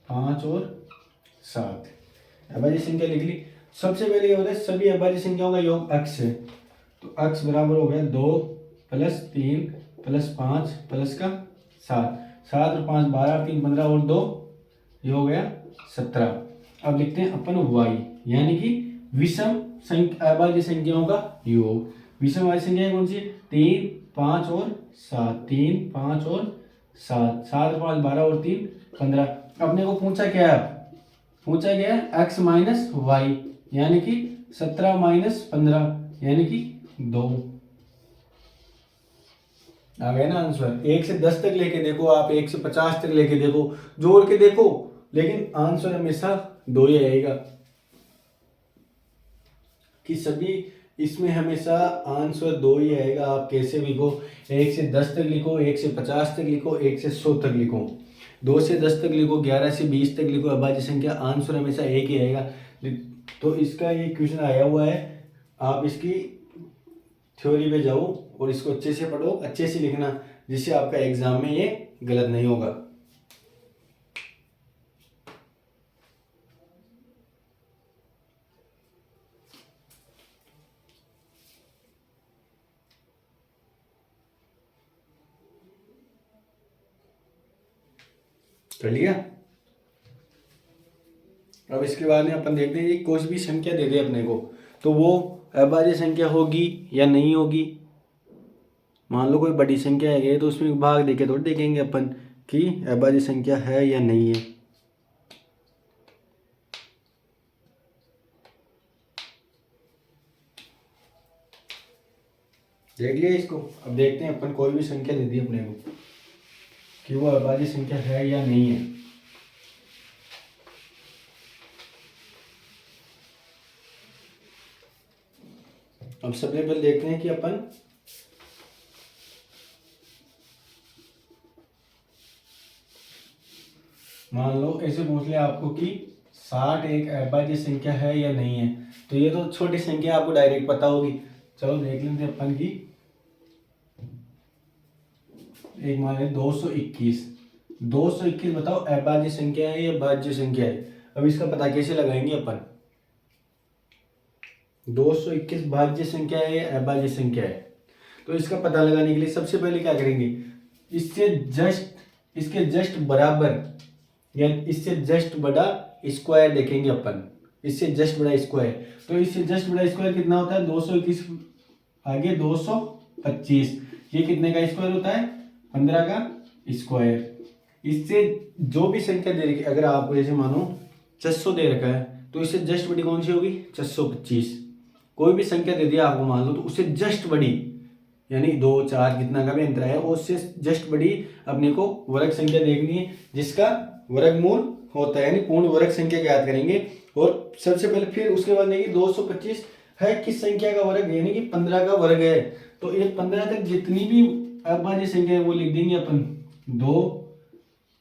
[SPEAKER 1] 5 और 7 अभाज्य संख्या लिख ली। सबसे पहले ये होता है सभी अभाज्य संख्याओं का योग x है, तो x बराबर हो गया 2 प्लस 3 प्लस 5 प्लस का 7, 7 और 5 12, 3 15 और 2 ये हो गया 17। अब लिखते हैं अपन y, यानी कि विषम अभाज्य संख्याओं का योग। विषम अभाज्य संख्याएं कौन सी, 3 5 और 7, 3 5 और 7, 7 और 5 12 और 3 15। अपने को पूछा क्या है, पूछा गया है x माइनस वाई यानी कि 17 माइनस 15 यानी कि 2। आ गया ना आंसर। 1 से 10 तक लेके देखो आप, 1 से 50 तक लेके देखो, जोड़ के देखो, लेकिन आंसर हमेशा 2 ही आएगा। कि सभी इसमें हमेशा आंसर 2 ही आएगा। आप कैसे लिखो, 1 से 10 तक लिखो, 1 से 50 तक लिखो, 1 से 100 तक लिखो, 2 से 10 तक लिखो, 11 से 20 तक लिखो, अभाज्य संख्या आंसर हमेशा एक ही आएगा। तो इसका ये क्वेश्चन आया हुआ है, आप इसकी थ्योरी पे जाओ और इसको अच्छे से पढ़ो, अच्छे से लिखना, जिससे आपका एग्जाम में ये गलत नहीं होगा। कर लिया। अब इसके बाद में अपन देखते हैं, कोई भी संख्या दे दे अपने को, तो वो अभाज्य संख्या होगी या नहीं होगी। मान लो कोई बड़ी संख्या है तो उसमें भाग देके थोड़ी देखेंगे अपन कि अभाज्य संख्या है या नहीं है। देख लिया इसको। अब देखते हैं अपन, कोई भी संख्या दे दी अपने को कि वो अभाज्य संख्या है या नहीं है। अब सबसे पहले देखते हैं कि अपन मान लो ऐसे पूछ लिया आपको कि 60 एक अभाज्य संख्या है या नहीं है, तो ये तो छोटी संख्या आपको डायरेक्ट पता होगी। चलो देख लेते हैं अपन की, एक मान लें 221। 221 बताओ अभाज्य संख्या है या भाज्य संख्या है। अब इसका पता कैसे लगाएंगे अपन, 221 भाज्य संख्या है या अभाज्य संख्या है। तो इसका पता लगाने के लिए सबसे पहले क्या करेंगे, इसके जस्ट बराबर या इससे जस्ट बड़ा स्क्वायर देखेंगे अपन। इससे जस्ट बड़ा स्क्वायर, तो इससे जस्ट बड़ा स्क्वायर कितना होता है, 221 आगे 225, ये कितने का स्क्वायर होता है, 15 का स्क्वायर। इससे जो भी संख्या दे रखी, अगर आपको जैसे मानो 600 दे रखा है, तो इससे जस्ट बड़ी कौन सी होगी, 625। कोई भी संख्या दे दिया आपको मान लो, तो उससे जस्ट बड़ी यानी 2 4 कितना का भी अंतर है, उससे जस्ट बड़ी अपने को वर्ग संख्या देखनी है, जिसका वर्गमूल होता है, यानी पूर्ण वर्ग संख्या ज्ञात करेंगे। और सबसे पहले फिर उसके बाद देखिए 225 है किस संख्या का वर्ग, यानी कि 15 का वर्ग है। तो ये 15 तक जितनी भी अभाज्य संख्या है वो लिख देंगे अपन, 2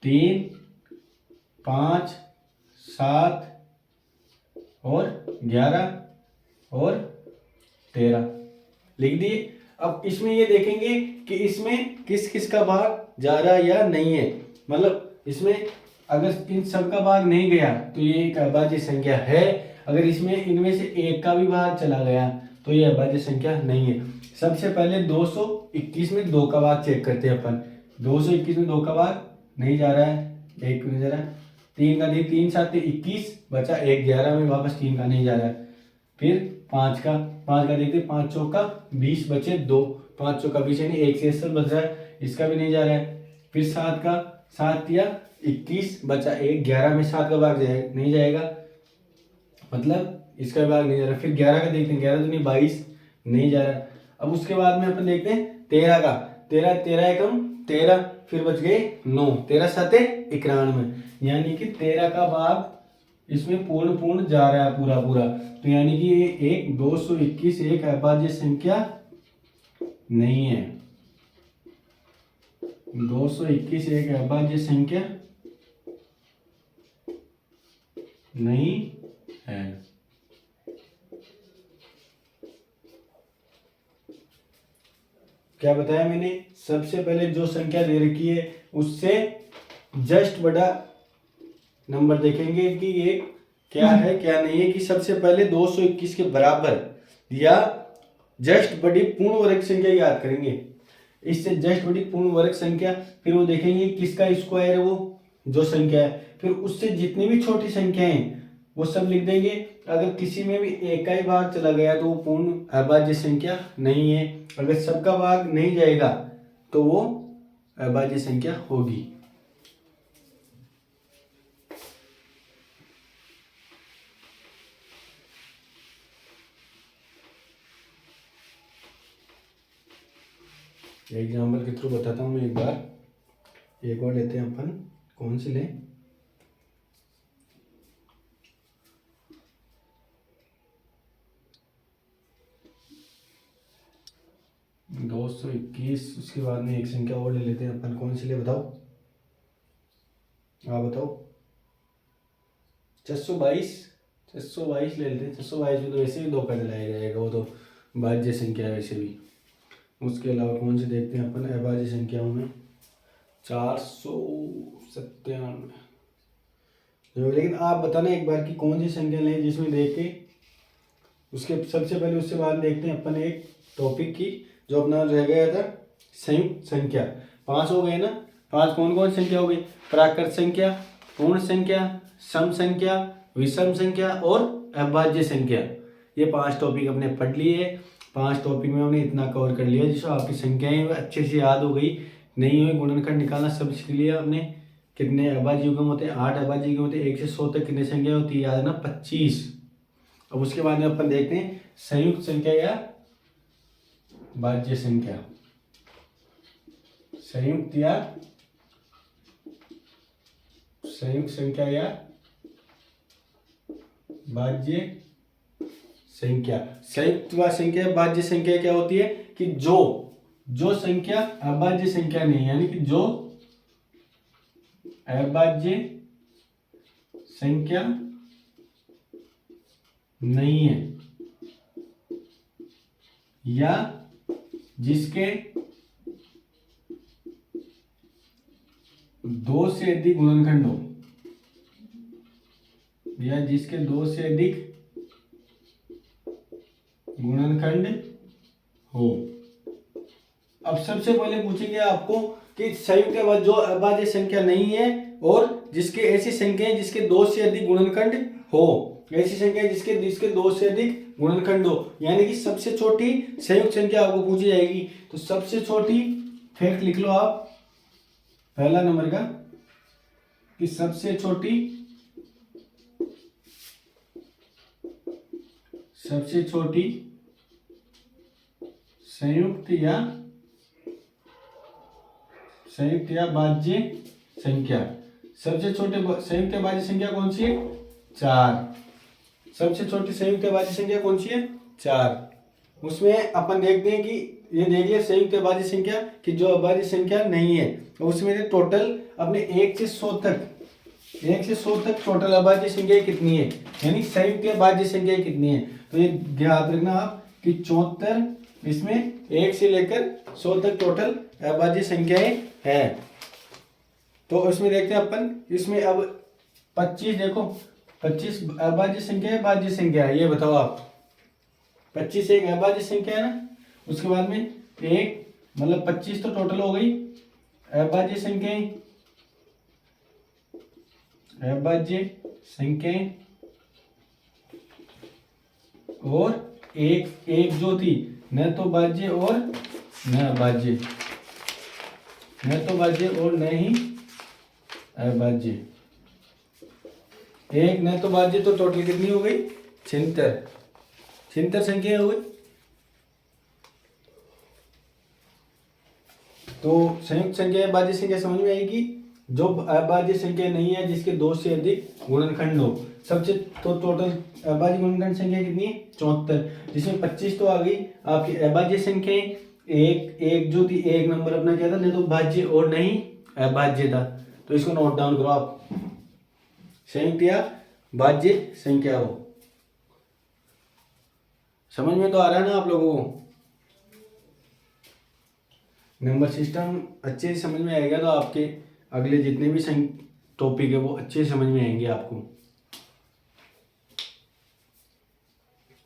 [SPEAKER 1] 3 5 7 और 11 और 13 लिख दिए। अब इसमें ये देखेंगे कि इसमें किस किस का भाग जा रहा है या नहीं है, मतलब इसमें अगर इन सब का भाग नहीं गया तो ये एक अभाज्य संख्या है, अगर इसमें इनमें से एक का भी भाग चला गया तो ये अभाज्य संख्या नहीं है। सबसे पहले 221 में 2 का भाग चेक करते हैं अपन। 221 में 2 का भाग नहीं जा रहा है, एक नहीं जा रहा है, 3 का 3 7 21 बचा, 1 11 में वापस 3 का नहीं जा रहा है। फिर 5 का देखते, 5 चौका 20 बचे 2, 5 चौका 20 यानी 1 से 60 बच रहा है, इसका भी नहीं जा रहा है। फिर 7 का 7 या 21 बचा 1, 11 में 7 का भाग जाएगा नहीं जाएगा, मतलब इसका भाग नहीं जा रहा। फिर 11 का देखते हैं, 11 तो नहीं 22 नहीं जा रहा। अब उसके बाद में अपन देखते हैं 13 का, 13 एकम 13, फिर बच गए 9, 13 7 91, यानी कि 13 का भाग इसमें पूर्ण जा रहा है पूरा पूरा। तो यानी कि ये एक 221 एक अभाज्य संख्या नहीं है, 221 एक अभाज्य संख्या नहीं है। क्या बताया मैंने, सबसे पहले जो संख्या दे रखी है उससे जस्ट बड़ा नंबर देखेंगे कि ये क्या है क्या नहीं है, कि सबसे पहले 221 के बराबर या जस्ट बड़ी पूर्ण वर्ग संख्या याद करेंगे। इससे जस्ट बड़ी पूर्ण वर्ग संख्या, फिर वो देखेंगे किसका स्क्वायर है वो जो संख्या है, फिर उससे जितनी भी छोटी संख्या है वो सब लिख देंगे। अगर किसी में भी एक का ही भाग चला गया तो वो पूर्ण अभाज्य संख्या नहीं है, अगर सबका भाग नहीं जाएगा तो वो अभाज्य संख्या होगी। एग्जाम्पल के थ्रू बताता हूँ मैं एक बार। एक और लेते हैं अपन, कौन सी लें? दो सौ इक्कीस। उसके बाद में एक संख्या और ले लेते हैं अपन, कौन सी ले बताओ? आप बताओ। 622। 622 ले लेते हैं। 622 में तो वैसे भी धोखा दिलाया जाएगा, वो तो भाज्य संख्या है वैसे भी। उसके अलावा कौन सी देखते हैं अपन अभाज्य संख्याओं में? 497। लेकिन आप बताना एक बार कि कौन सी संख्या लें जिसमें देख के उसके सबसे पहले, उससे बाद देखते हैं अपन एक टॉपिक की जो अपना रह गया था, संयुक्त संख्या। 5 हो गए ना? 5 कौन कौन संख्या हो गई? प्राकृत संख्या, पूर्ण संख्या, सम संख्या, विषम संख्या और अभाज्य संख्या। ये 5 टॉपिक अपने पढ़ लिए। 5 टॉपिक में हमने इतना कवर कर लिया जिससे आपकी संख्याएं अच्छे से याद हो गई। नहीं हुई गुणनखंड निकालना सब सीख लिया हमने। कितने अभाज्य युग्म होते हैं? 8 अभाज्य युग्म होते हैं। 1 से 100 तक कितनी संख्या होती है? याद है ना? 25। अब उसके बाद में अपन देखते हैं संयुक्त संख्या या भाज्य संख्या। संयुक्त संख्या या भाज्य संख्या। संयुक्त व संख्या भाज्य संख्या क्या होती है कि जो संख्या अभाज्य संख्या नहीं है, यानी कि जो अभाज्य संख्या नहीं है या जिसके 2 से अधिक गुणनखंड हो, या जिसके 2 से अधिक गुणनखंड हो। अब सबसे पहले पूछेंगे आपको कि संयुक्त जो अभाज्य संख्या नहीं है और जिसके ऐसी संख्या है जिसके 2 से अधिक गुणनखंड हो। ऐसी संख्या है जिसके 2 से अधिक गुणनखंड हो, यानी कि सबसे छोटी संयुक्त संख्या आपको पूछी जाएगी। तो सबसे छोटी फैक्ट लिख लो आप, पहला नंबर का, कि सबसे छोटी संयुक्त या भाज्य संख्या। सबसे छोटे संयुक्त या भाज्य संख्या कौन सी है? 4। सबसे छोटी संयुक्त या भाज्य संख्या कौन सी है? 4। उसमें अपन देखते हैं कि ये देख लिया संयुक्त या भाज्य संख्या कि जो अभाज्य संख्या नहीं है, उसमें टोटल अपने 1 से 100 तक टोटल अभाज्य संख्या कितनी है, यानी संयुक्त या भाज्य संख्या कितनी है। तो ये याद रखना आप कि 74 इसमें 1 से लेकर 100 तक टोटल अभाज्य संख्याएं हैं। तो इसमें देखते हैं अपन, इसमें अब 25 देखो, 25 अभाज्य संख्या है भाज्य संख्या है? ये बताओ आप। 25 एक अभाज्य संख्या है ना, उसके बाद में एक, मतलब 25 तो टोटल हो गई अभाज्य संख्याएं और एक जो थी न तो भाज्य और न अभाज्य, न तो भाज्य और न ही अभाज्य। एक न तो भाज्य, तो टोटल कितनी हो गई? 76 संख्या हो गई। तो संयुक्त संख्या या भाज्य संख्या समझ में आएगी जो अभाज्य संख्या नहीं है जिसके 2 से अधिक गुणनखंड हो। सबसे तो टोटल अभाज्य गुणनखंड संख्या कितनी है? 74, जिसमें 25 तो आ गई आपकी अभाज्य संख्याएं। एक जो थी, एक नंबर अपना क्या था? न तो भाज्य और न ही अभाज्य था। तो इसको नोट डाउन करो आप, संयुक्त या भाज्य संख्या हो। समझ में तो आ रहा है ना आप लोगों को? नंबर सिस्टम अच्छे से समझ में आएगा तो आपके अगले जितने भी टॉपिक है वो अच्छे से समझ में आएंगे आपको।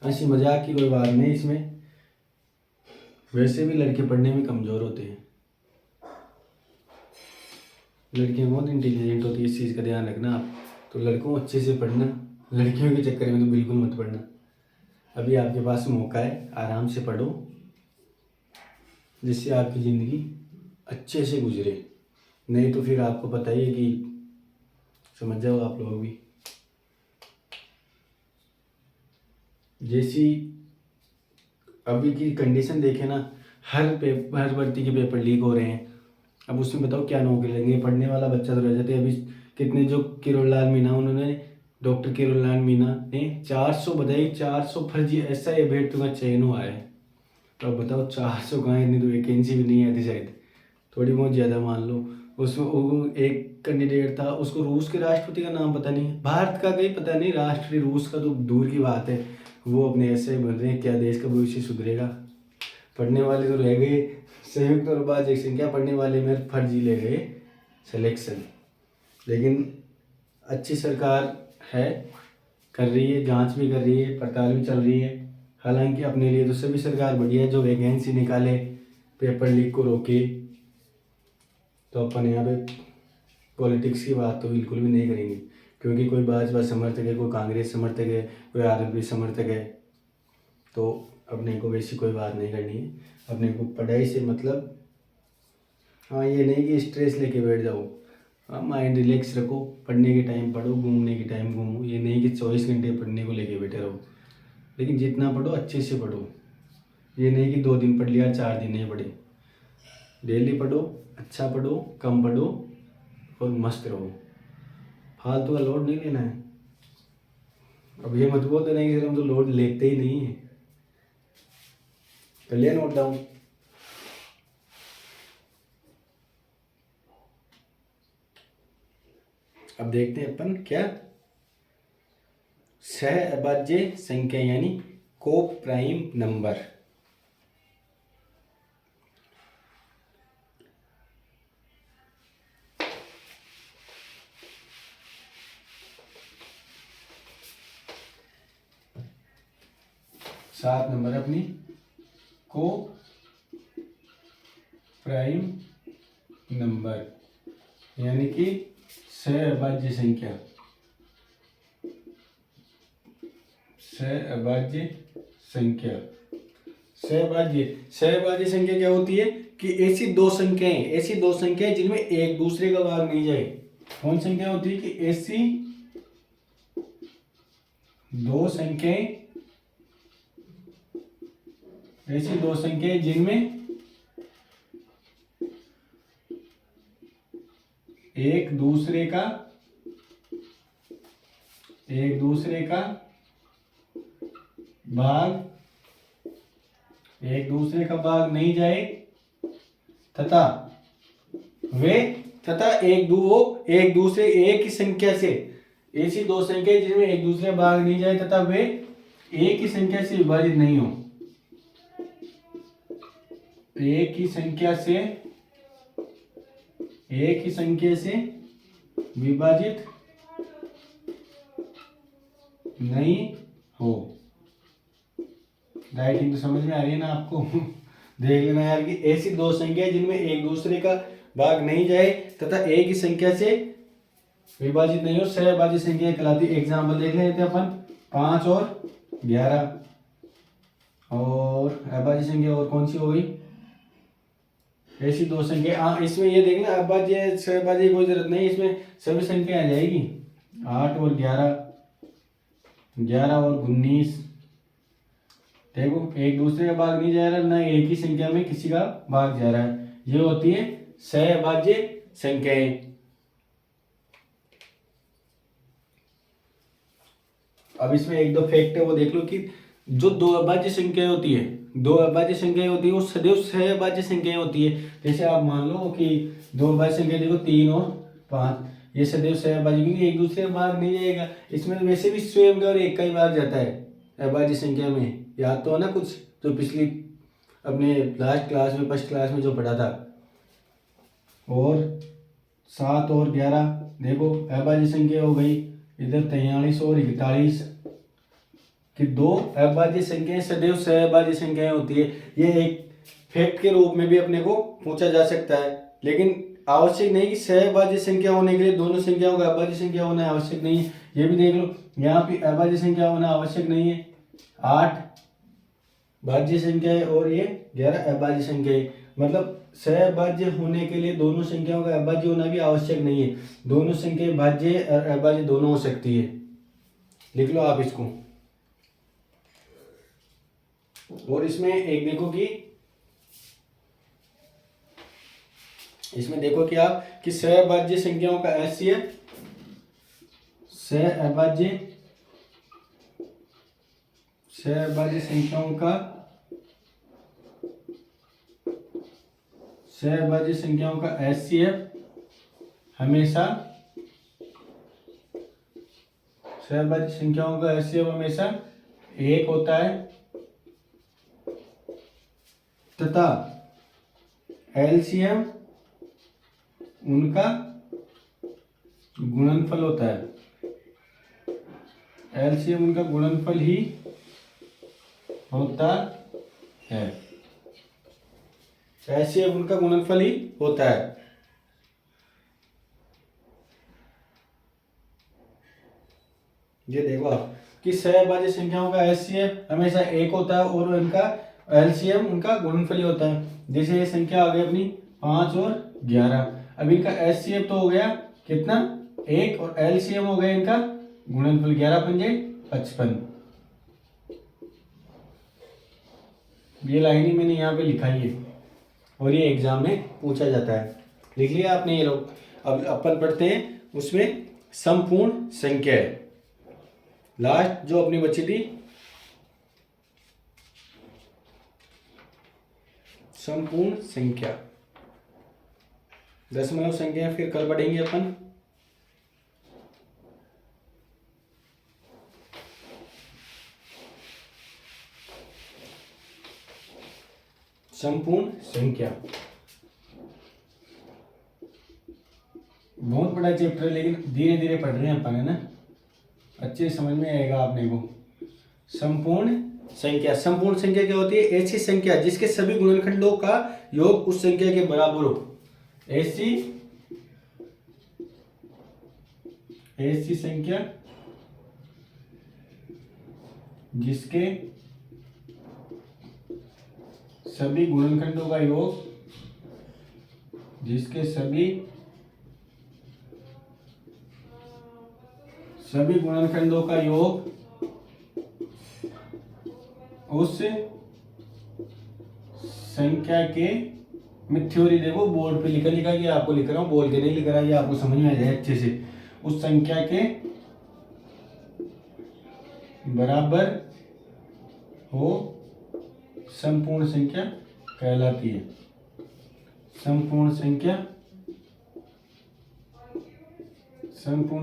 [SPEAKER 1] हंसी मजाक की कोई बात नहीं इसमें, वैसे भी लड़के पढ़ने में कमजोर होते हैं। लड़कियां बहुत इंटेलिजेंट होती है, इस चीज़ का ध्यान रखना आप। तो लड़कों अच्छे से पढ़ना, लड़कियों के चक्कर में तो बिल्कुल मत पढ़ना। अभी आपके पास मौका है, आराम से पढ़ो जिससे आपकी ज़िंदगी अच्छे से गुजरे। नहीं तो फिर आपको पता ही है कि समझ जाओ आप लोग भी। जैसी अभी की कंडीशन देखे ना, हर भर्ती के पेपर लीक हो रहे हैं। अब उसमें बताओ क्या नौकरी लगेंगे, पढ़ने वाला बच्चा तो रह जाते हैं। अभी कितने जो किरोड़लाल मीणा, उन्होंने डॉक्टर किरोड़लाल मीणा ने 400 बताइए 400 फर्जी SI अभ्यर्थियों का चयन हुआ है। तो अब बताओ 400 कहाँ, इतनी तो वैकेंसी भी नहीं आती शायद, थोड़ी बहुत ज़्यादा मान लो। उसमें वो एक कैंडिडेट था, उसको रूस के राष्ट्रपति का नाम पता नहीं, भारत का कहीं पता नहीं, राष्ट्र रूस का तो दूर की बात है। वो अपने ऐसे बन रहे हैं, क्या देश का भविष्य सुधरेगा। पढ़ने वाले तो रह गए, संयुक्त और राज्य संख्या पढ़ने वाले में फर्जी ले गए सिलेक्शन। लेकिन अच्छी सरकार है, कर रही है, जांच भी कर रही है, पड़ताल भी चल रही है। हालांकि अपने लिए तो सभी सरकार बढ़िया है, जो वैकेंसी निकाले, पेपर लीक को रोके। तो अपन यहाँ पे पॉलिटिक्स की बात तो बिल्कुल भी नहीं करेंगे, क्योंकि कोई भाजपा समर्थक है, कोई कांग्रेस समर्थक है, कोई RLP समर्थक है, तो अपने को वैसी कोई बात नहीं करनी है। अपने को पढ़ाई से मतलब, हाँ ये नहीं कि स्ट्रेस लेके बैठ जाओ, हाँ माइंड रिलैक्स रखो, पढ़ने के टाइम पढ़ो, घूमने के टाइम घूमो। ये नहीं कि 24 घंटे पढ़ने को लेके बैठे रहो, लेकिन जितना पढ़ो अच्छे से पढ़ो। ये नहीं कि 2 दिन पढ़ लिया 4 दिन नहीं पढ़े। डेली पढ़ो, अच्छा पढ़ो, कम पढ़ो और मस्त रहो। फालतू का लोड नहीं लेना है। अब ये मत बोल देना कि सर हम तो लोड लेते ही नहीं है। कर लिया नोट डाउन। अब देखते हैं अपन क्या, सहअभाज्य संख्या यानी को प्राइम नंबर। सात नंबर अपनी को प्राइम नंबर यानी कि सहअभाज्य संख्या। सहअभाज्य संख्या, सहअभाज्य संख्या क्या होती है कि ऐसी दो संख्याएं जिनमें एक दूसरे का भाग नहीं जाए। कौन संख्या होती है कि ऐसी दो संख्याएं जिनमें एक दूसरे का भाग नहीं जाए तथा एक ही संख्या से, ऐसी दो संख्याएं जिनमें एक दूसरे भाग नहीं जाए तथा वे एक ही संख्या से विभाजित नहीं हो। एक ही संख्या से विभाजित नहीं हो। राइटिंग तो समझ में आ रही है ना आपको? देख लेना यार कि ऐसी दो संख्याएं जिनमें एक दूसरे का भाग नहीं जाए तथा एक ही संख्या से विभाजित नहीं हो, सहअभाज्य संख्या कहलाती है। एग्जाम्पल देख लेते हैं अपन, 5 और 11। और अभाज्य संख्या और कौन सी हो गई? ऐसी दो संख्या। हाँ इसमें ये देखना, अभाज्य सहअभाज्य कोई जरूरत नहीं, इसमें सभी संख्या आ जाएगी। 8 और 11 और 19। देखो एक दूसरे का भाग नहीं जा रहा, ना एक ही संख्या में किसी का भाग जा रहा है। ये होती है सहअभाज्य संख्याएं। अब इसमें एक दो फैक्ट है वो देख लो कि जो दो अभाज्य संख्याएं होती है वो सदैव सहअभाज्य संख्याएं होती है। जैसे आप मान लो कि दो अभाज्य संख्या देखो 3 और 5, ये सदैव सहअभाज्य, क्योंकि एक दूसरे का भाग नहीं जाएगा। इसमें तो वैसे भी स्वयं का और एक का ही भाग जाता है अभाज्य संख्या में। याद तो है ना कुछ जो पिछली अपने लास्ट क्लास में, फर्स्ट क्लास में जो पढ़ा था। और 7 और 11 देखो अभाज्य संख्या हो गई। इधर 43 और 41 कि दो अभाज्य संख्याएं सदैव सहअभाज्य संख्याएं होती है। ये एक फैक्ट के रूप में भी अपने को पूछा जा सकता है, लेकिन आवश्यक नहीं कि सहअभाज्य संख्या होने के लिए दोनों संख्याओं का अभाज्य संख्या होना आवश्यक नहीं है। ये भी देख लो, यहाँ पे अभाज्य संख्या होना आवश्यक नहीं है। 8 भाज्य संख्या है और ये 11 अभाज्य संख्या है। मतलब सहअभाज्य होने के लिए दोनों संख्याओं का अभाज्य होना भी आवश्यक नहीं है। दोनों संख्याएं भाज्य और अभाज्य दोनों हो सकती है। लिख लो आप इसको। और इसमें एक देखो कि इसमें देखो कि आप कि सहअभाज्य संख्याओं का HCF, सहअभाज्य संख्याओं का HCF हमेशा सहअभाज्य संख्याओं का HCF हमेशा 1 होता है तथा LCM उनका गुणनफल होता है। LCM उनका गुणनफल ही होता है। LCM उनका गुणनफल ही होता है। ये देखो आप कि सहअभाज्य संख्याओं का HCF हमेशा 1 होता है और उनका LCM उनका गुणनफल ही होता है। जैसे ये संख्या आ गई अपनी 5 और 11। अब इनका HCF तो हो गया कितना 1 और LCM हो गया इनका गुणनफल 11 पंजे 55। ये लाइन ही मैंने यहाँ पे लिखाई है और ये एग्जाम में पूछा जाता है। लिख लिया आपने ये लोग। अब अपन पढ़ते हैं उसमें संपूर्ण संख्या है। लास्ट जो अपनी बची थी संपूर्ण संख्या, दशमलव संख्या फिर कल पढ़ेंगे अपन। संपूर्ण संख्या बहुत बड़ा चैप्टर है लेकिन धीरे धीरे पढ़ रहे हैं अपन, है ना, अच्छे समझ में आएगा आपने को। संपूर्ण संख्या, संपूर्ण संख्या क्या होती है? ऐसी संख्या जिसके सभी गुणनखंडों का योग उस संख्या के बराबर हो। ऐसी संख्या जिसके सभी गुणनखंडों का योग, जिसके सभी गुणनखंडों का योग उस संख्या के, मैं थ्योरी देखो बोर्ड पे लिखा कि आपको लिख रहा हूँ, बोल के नहीं लिख रहा, ये आपको समझ में आ जाए अच्छे से। उस संख्या के बराबर हो संपूर्ण संख्या कहलाती है। संपूर्ण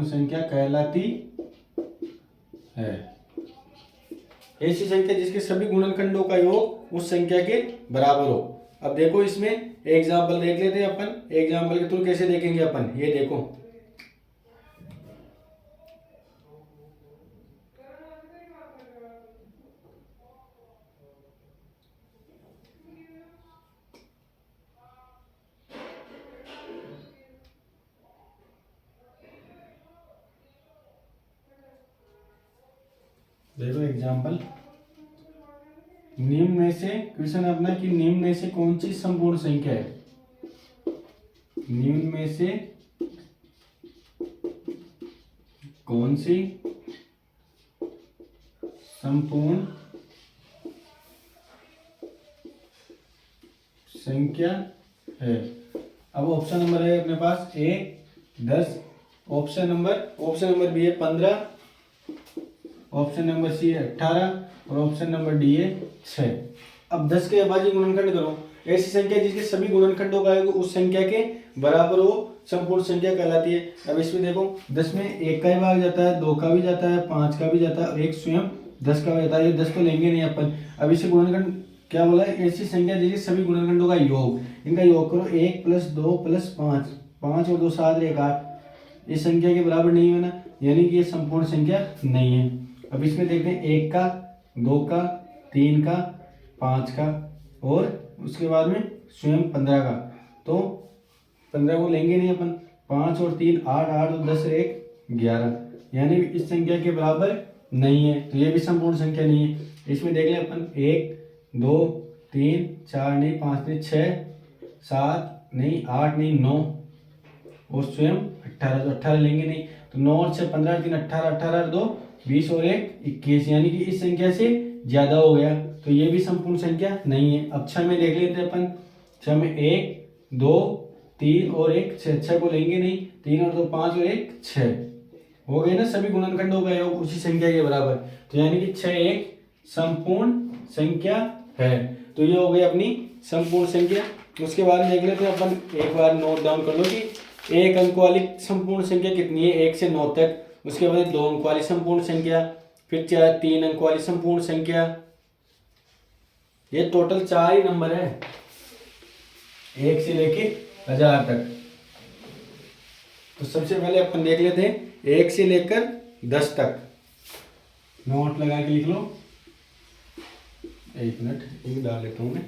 [SPEAKER 1] संख्या कहलाती है। ऐसी संख्या जिसके सभी गुणनखंडों का योग उस संख्या के बराबर हो। अब देखो इसमें एग्जाम्पल देख लेते हैं अपन। एग्जाम्पल के थ्रू कैसे देखेंगे अपन, ये देखो। देखो एग्जाम्पल, निम्न में से क्वेश्चन अपना कि निम्न में से कौन सी संपूर्ण संख्या है? निम्न में से कौन सी संपूर्ण संख्या है? अब ऑप्शन नंबर है अपने पास A 10, ऑप्शन नंबर बी है 15, ऑप्शन नंबर सी है 18 और ऑप्शन नंबर डी है 6। अब 10 के अभाज्य गुणनखंड करो। ऐसी संख्या जिसके सभी गुणनखंडों का योग उस संख्या के बराबर हो संपूर्ण संख्या कहलाती है। अब इसमें देखो 10 में 1 का ही भाग जाता है, 2 का भी जाता है, 5 का भी जाता है और एक स्वयं 10 का भी जाता है। ये 10 तो लेंगे नहीं अपन। अब इसे गुणनखंड क्या बोला है? ऐसी संख्या जिसके सभी गुणनखंडों का योग, इनका योग करो 1 + 2 + 5, 5 और 2 7 1 8। इस संख्या के बराबर नहीं है ना, यानी कि ये संपूर्ण संख्या नहीं है। अब इसमें देखते हैं 1 का, 2 का, 3 का, 5 का और उसके बाद में स्वयं 15 का। तो 15 को लेंगे नहीं अपन। 5 और 3 8, 8 और 10 1 11, यानी इस संख्या के बराबर नहीं है, तो ये भी संपूर्ण संख्या नहीं है। इसमें देख लें अपन 1 2 3 4 नहीं, 5 नहीं, 6 7 नहीं, 8 नहीं, 9 और स्वयं 18, तो 18 लेंगे नहीं। तो 9 और 6 15, 3 18, 18 और 2 20 और 1 21, यानी कि इस संख्या से ज्यादा हो गया, तो ये भी संपूर्ण संख्या नहीं है। अब 6 में देख लेते हैं अपन। 6 में 1 2 3 और 1 6, 6 को लेंगे नहीं, 3 और 2 5 और 1 6 हो गए ना, सभी गुणनखंड हो गए योग उसी संख्या के बराबर। तो यानी कि 6 एक संपूर्ण संख्या है। तो ये हो गई अपनी संपूर्ण संख्या। उसके बाद देख लेते हैं अपन, एक बार नोट डाउन कर लो कि 1 अंक वाली संपूर्ण संख्या कितनी है 1 से 9 तक। उसके बाद 2 अंक वाली संपूर्ण संख्या, फिर 3 अंक वाली संपूर्ण संख्या। ये टोटल 4 ही नंबर है 1 से लेके 1000 तक। तो सबसे पहले अपन देख लेते हैं 1 से लेकर 10 तक। नोट लगा के लिख लो। एक मिनट, एक डाल लेता हूं मैं।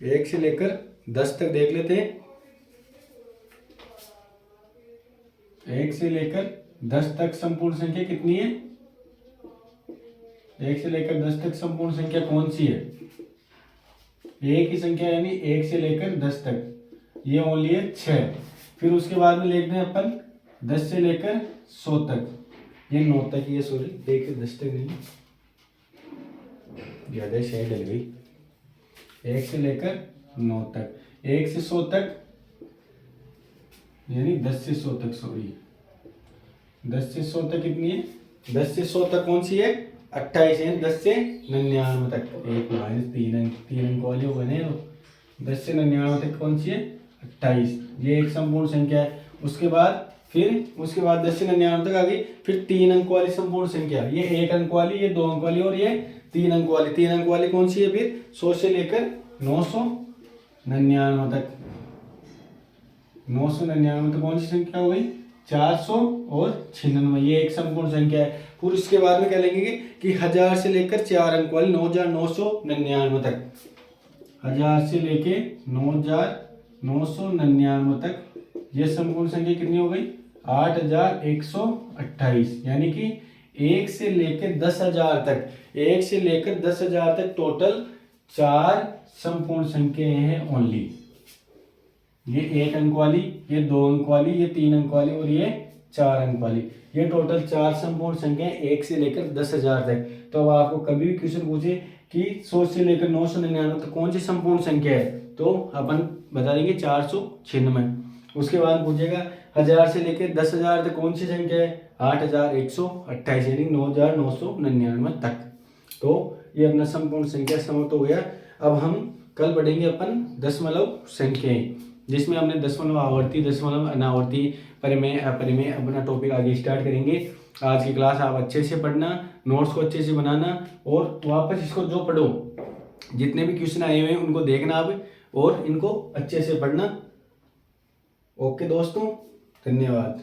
[SPEAKER 1] एक से लेकर 10 तक देख लेते हैं। 1 से लेकर 10 तक संपूर्ण संख्या कितनी है? 1 से लेकर 10 तक संपूर्ण संख्या कौन सी है? एक ही संख्या, यानी 1 से लेकर 10 तक। ये ओनली है 6। फिर उसके बाद में लिखते हैं अपन 10 से लेकर 100 तक। ये 9 तक, ये सॉरी 1 से 10 तक नहीं, ज़्यादा शायद डल गई। 1 से लेकर 9 तक, 1 से 100 तक, यानी 10 से 100 तक, सॉरी 10 से 100 तक कितनी है? 10 से 100 तक कौन सी है? 28 है। 10 से 99 तक, 1 माइनस 3 अंक वाली हो गए ना। 10 से 99 तक कौन सी है? 28। ये एक संपूर्ण संख्या है। उसके बाद 10 से 99 तक आ गई। फिर 3 अंक वाली संपूर्ण संख्या, ये 1 अंक वाली, ये 2 अंक वाली और ये 3 अंक वाली। 3 अंक वाली कौन सी है? फिर 100 से लेकर 999 तक। 999 तक कौन सी संख्या हो गई? 496। ये एक संपूर्ण संख्या है। फिर उसके बाद में क्या लेंगे कि 1000 से लेकर 4 अंक वाली 9999 तक। 1000 से लेके 9999 तक ये संपूर्ण संख्या कितनी हो गई? 8128। यानी कि 1 से लेकर 10,000 तक, 1 से लेकर 10,000 तक टोटल 4 संपूर्ण संख्याएं हैं ओनली। ये 1 अंक वाली, ये 2 अंक वाली, ये 3 अंक वाली और ये 4 अंक वाली। ये टोटल 4 संपूर्ण संख्याएं 1 से लेकर 10,000 तक। तो अब आपको कभी भी क्वेश्चन पूछे कि 100 से लेकर 999 तक कौन सी संपूर्ण संख्या है, तो अपन बता देंगे 496। उसके बाद पूछेगा 1000 से लेकर 10,000 तक कौन सी संख्या है? 8128, यानी 9999 तक। तो ये अपना संपूर्ण संख्या समाप्त हो गया। अब हम कल पढ़ेंगे अपन दशमलव संख्याएं, जिसमें हमने दशमलव आवर्ती, दशमलव अनावर्ती, परिमेय, अपरिमेय अपना टॉपिक आगे स्टार्ट करेंगे। आज की क्लास आप अच्छे से पढ़ना, नोट्स को अच्छे से बनाना और वापस इसको जो पढ़ो, जितने भी क्वेश्चन आए हुए हैं उनको देखना आप और इनको अच्छे से पढ़ना। ओके दोस्तों, धन्यवाद।